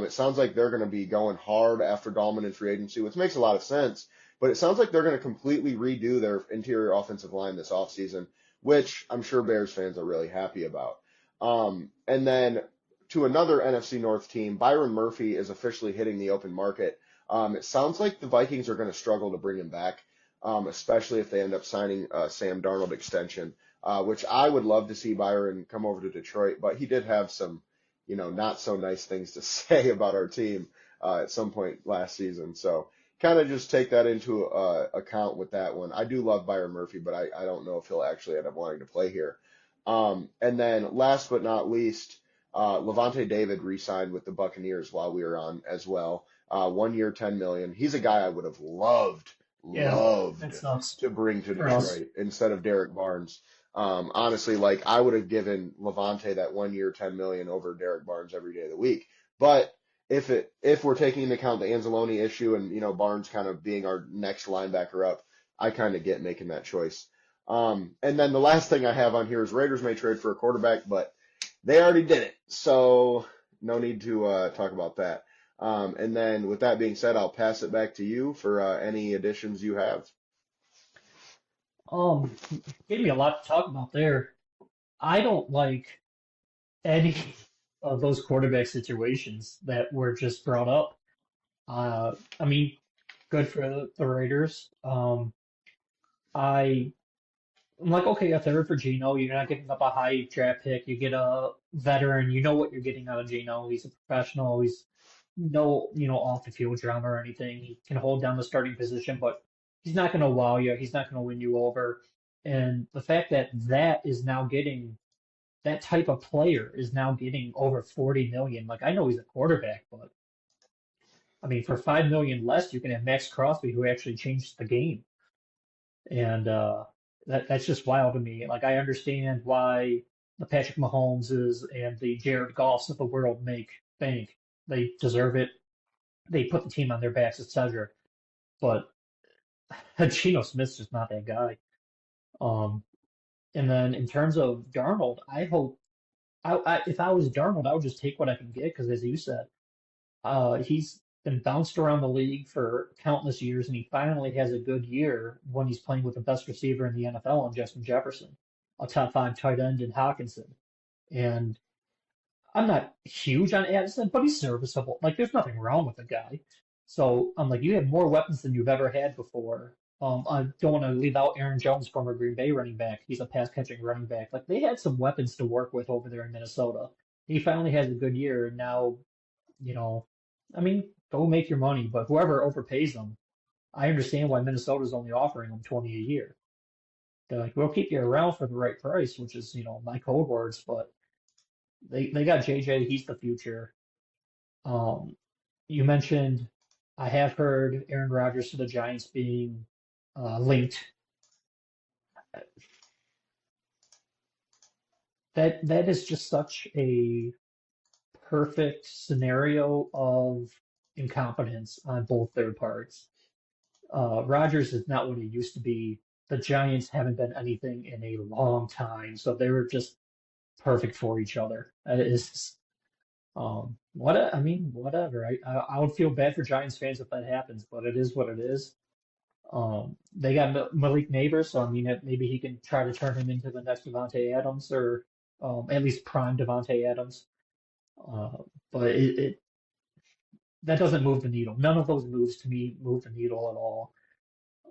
It sounds like they're going to be going hard after Dalman in free agency, which makes a lot of sense. But it sounds like they're going to completely redo their interior offensive line this offseason, which I'm sure Bears fans are really happy about. And then to another NFC North team, Byron Murphy is officially hitting the open market. It sounds like the Vikings are going to struggle to bring him back, especially if they end up signing a Sam Darnold extension, which I would love to see Byron come over to Detroit. But he did have some, not so nice things to say about our team at some point last season. So kind of just take that into account with that one. I do love Byron Murphy, but I don't know if he'll actually end up wanting to play here. And then last but not least, Lavonte David re-signed with the Buccaneers while we were on as well. 1 year, $10 million. He's a guy I would have loved to bring to Detroit instead of Derrick Barnes. Honestly, like I would have given Lavonte that 1 year, $10 million over Derrick Barnes every day of the week. But if we're taking into account the Anzalone issue and Barnes kind of being our next linebacker up, I kind of get making that choice. And then the last thing I have on here is Raiders may trade for a quarterback, but they already did it, so no need to talk about that. And then with that being said, I'll pass it back to you for any additions you have. Gave me a lot to talk about there. I don't like any of those quarterback situations that were just brought up. I mean, good for the Raiders. I'm like, okay, a third for Geno. You're not giving up a high draft pick. You get a veteran. You know what you're getting out of Geno. He's a professional. He's no, off the field drama or anything. He can hold down the starting position, but he's not going to wow you. He's not going to win you over. And the fact that that type of player is now getting over 40 million. Like I know he's a quarterback, but I mean, for 5 million less, you can have Max Crosby, who actually changed the game. And that's just wild to me. Like I understand why the Patrick Mahomeses and the Jared Goffs of the world make bank. They deserve it. They put the team on their backs, etc. But Geno Smith's just not that guy. And then in terms of Darnold, I hope if I was Darnold, I would just take what I can get because, as you said, he's been bounced around the league for countless years, and he finally has a good year when he's playing with the best receiver in the NFL in Justin Jefferson, a top 5 tight end in Hawkinson. And I'm not huge on Addison, but he's serviceable. Like, there's nothing wrong with the guy. So I'm like, you have more weapons than you've ever had before. I don't want to leave out Aaron Jones, former Green Bay running back. He's a pass-catching running back. Like, they had some weapons to work with over there in Minnesota. He finally has a good year, and now, I mean, go make your money, but whoever overpays them, I understand why Minnesota's only offering them 20 a year. They're like, we'll keep you around for the right price, which is, my code words, but they got JJ, he's the future. You mentioned, I have heard Aaron Rodgers to the Giants being linked. that is just such a perfect scenario of incompetence on both their parts. Rodgers is not what he used to be. The Giants haven't been anything in a long time, so they were just perfect for each other. It is I mean, whatever. I would feel bad for Giants fans if that happens, but it is what it is. They got Malik Neighbors, so I mean, maybe he can try to turn him into the next Devontae Adams, or at least prime Devontae Adams. Uh, but that doesn't move the needle. None of those moves to me move the needle at all.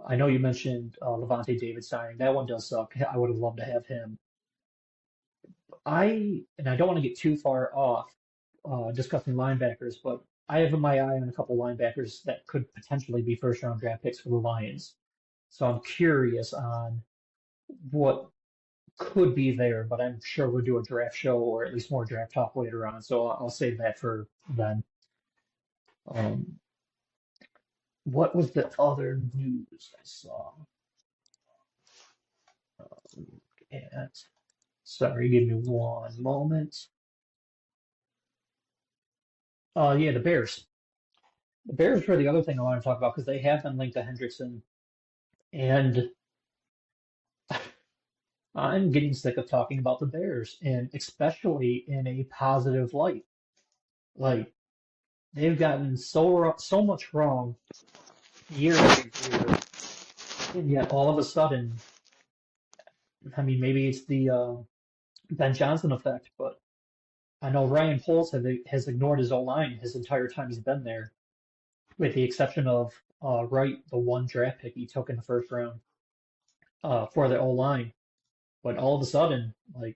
I know you mentioned Lavonte David signing. That one does suck. I would have loved to have him. I don't want to get too far off discussing linebackers, but I have my eye on a couple linebackers that could potentially be first round draft picks for the Lions. So I'm curious on what could be there, but I'm sure we'll do a draft show or at least more draft talk later on. So I'll save that for then. Um, what was the other news I saw? And sorry, give me one moment. Yeah, the Bears. The Bears were the other thing I want to talk about because they have been linked to Hendrickson, and I'm getting sick of talking about the Bears, and especially in a positive light. Like they've gotten so much wrong year after year, and yet all of a sudden, I mean, maybe it's the Ben Johnson effect, but I know Ryan Poles has ignored his O-line his entire time he's been there, with the exception of Wright, the one draft pick he took in the first round for the O-line. But all of a sudden, like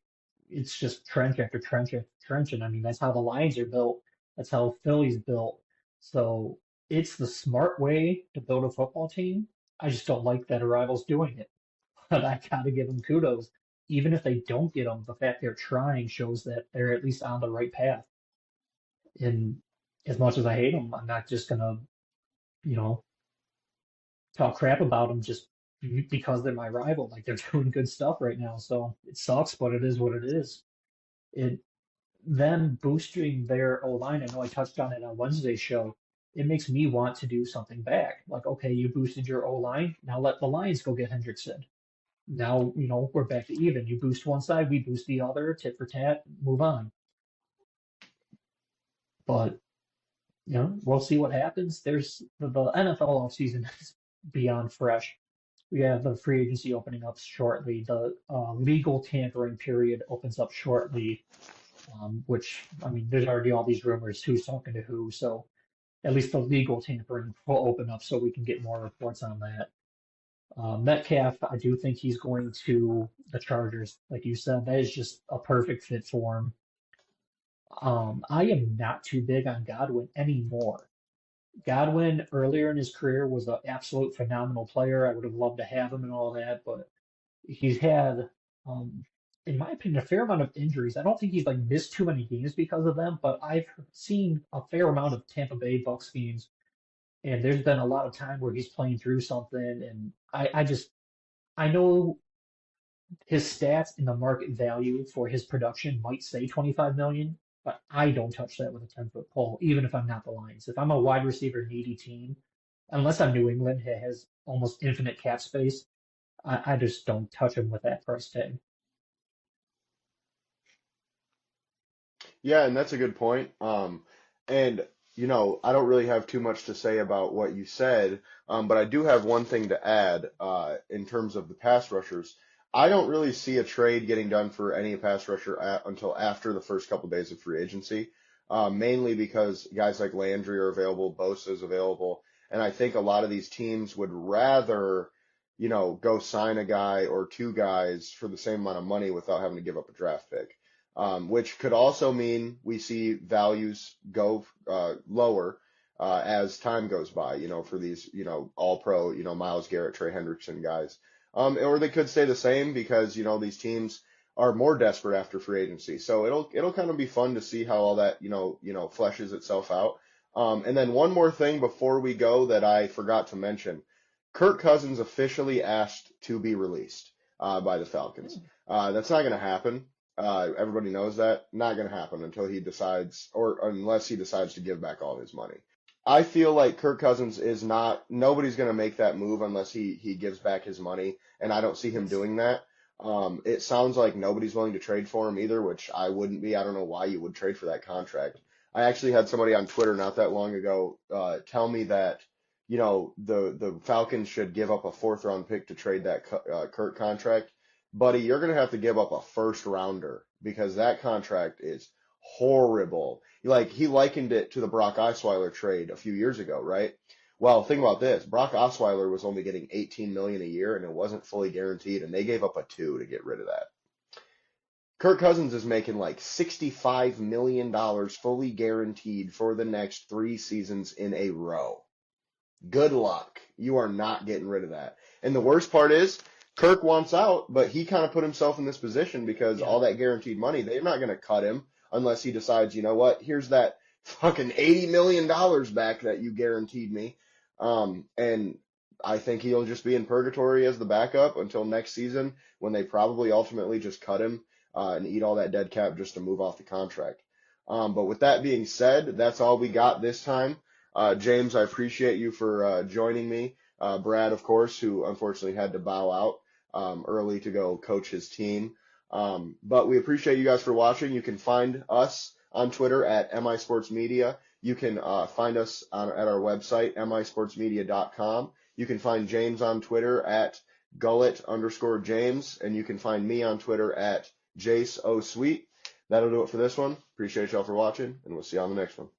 it's just trench after trench after trench, and I mean that's how the Lions are built. That's how Philly's built. So it's the smart way to build a football team. I just don't like that a rival's doing it. But I gotta give them kudos. Even if they don't get them, the fact they're trying shows that they're at least on the right path. And as much as I hate them, I'm not just gonna, you know, talk crap about them just because they're my rival. Like they're doing good stuff right now, so it sucks, but it is what it is. It Them boosting their O line. I know I touched on it on Wednesday's show. It makes me want to do something back. Like, okay, you boosted your O line. Now let the Lions go get Hendrickson. Now, we're back to even. You boost one side, we boost the other, tit for tat, move on. But, we'll see what happens. There's the NFL offseason is beyond fresh. We have the free agency opening up shortly. The legal tampering period opens up shortly, which, I mean, there's already all these rumors who's talking to who. So at least the legal tampering will open up so we can get more reports on that. Metcalf, I do think he's going to the Chargers. Like you said, that is just a perfect fit for him. I am not too big on Godwin anymore. Godwin earlier in his career was an absolute phenomenal player. I would have loved to have him and all that, but he's had, um, in my opinion, a fair amount of injuries. I don't think he's like missed too many games because of them, but I've seen a fair amount of Tampa Bay Bucks games, and there's been a lot of time where he's playing through something, and I know his stats and the market value for his production might say 25 million, but I don't touch that with a 10-foot pole, even if I'm not the Lions. If I'm a wide receiver needy team, unless I'm New England, who has almost infinite cap space, I just don't touch him with that price tag. Yeah, and that's a good point. And I don't really have too much to say about what you said, but I do have one thing to add in terms of the pass rushers. I don't really see a trade getting done for any pass rusher until after the first couple days of free agency, mainly because guys like Landry are available, Bosa is available, and I think a lot of these teams would rather, go sign a guy or two guys for the same amount of money without having to give up a draft pick, which could also mean we see values go lower as time goes by, for these, all pro, Myles Garrett, Trey Hendrickson guys. Or they could stay the same because, these teams are more desperate after free agency. So it'll kind of be fun to see how all that, fleshes itself out. And then one more thing before we go that I forgot to mention. Kirk Cousins officially asked to be released by the Falcons. That's not going to happen. Everybody knows that. Not going to happen until he decides, or unless he decides to give back all his money. I feel like Kirk Cousins is not, nobody's going to make that move unless he gives back his money, and I don't see him doing that. It sounds like nobody's willing to trade for him either, which I wouldn't be. I don't know why you would trade for that contract. I actually had somebody on Twitter not that long ago tell me that, the Falcons should give up a fourth round pick to trade that Kirk contract. Buddy, you're going to have to give up a first rounder because that contract is horrible. Like, he likened it to the Brock Osweiler trade a few years ago, right? Well, think about this. Brock Osweiler was only getting $18 million a year, and it wasn't fully guaranteed, and they gave up a 2 to get rid of that. Kirk Cousins is making like $65 million fully guaranteed for the next 3 seasons in a row. Good luck. You are not getting rid of that. And the worst part is, Kirk wants out, but he kind of put himself in this position because all that guaranteed money, they're not going to cut him unless he decides, you know what, here's that fucking $80 million back that you guaranteed me. And I think he'll just be in purgatory as the backup until next season when they probably ultimately just cut him and eat all that dead cap just to move off the contract. But with that being said, that's all we got this time. James, I appreciate you for joining me. Brad, of course, who unfortunately had to bow out early to go coach his team. But we appreciate you guys for watching. You can find us on Twitter at MI Sports Media. You can find us at our website, misportsmedia.com. You can find James on Twitter at Gullet_James, and you can find me on Twitter at JaceOSweet. That'll do it for this one. Appreciate y'all for watching, and we'll see you on the next one.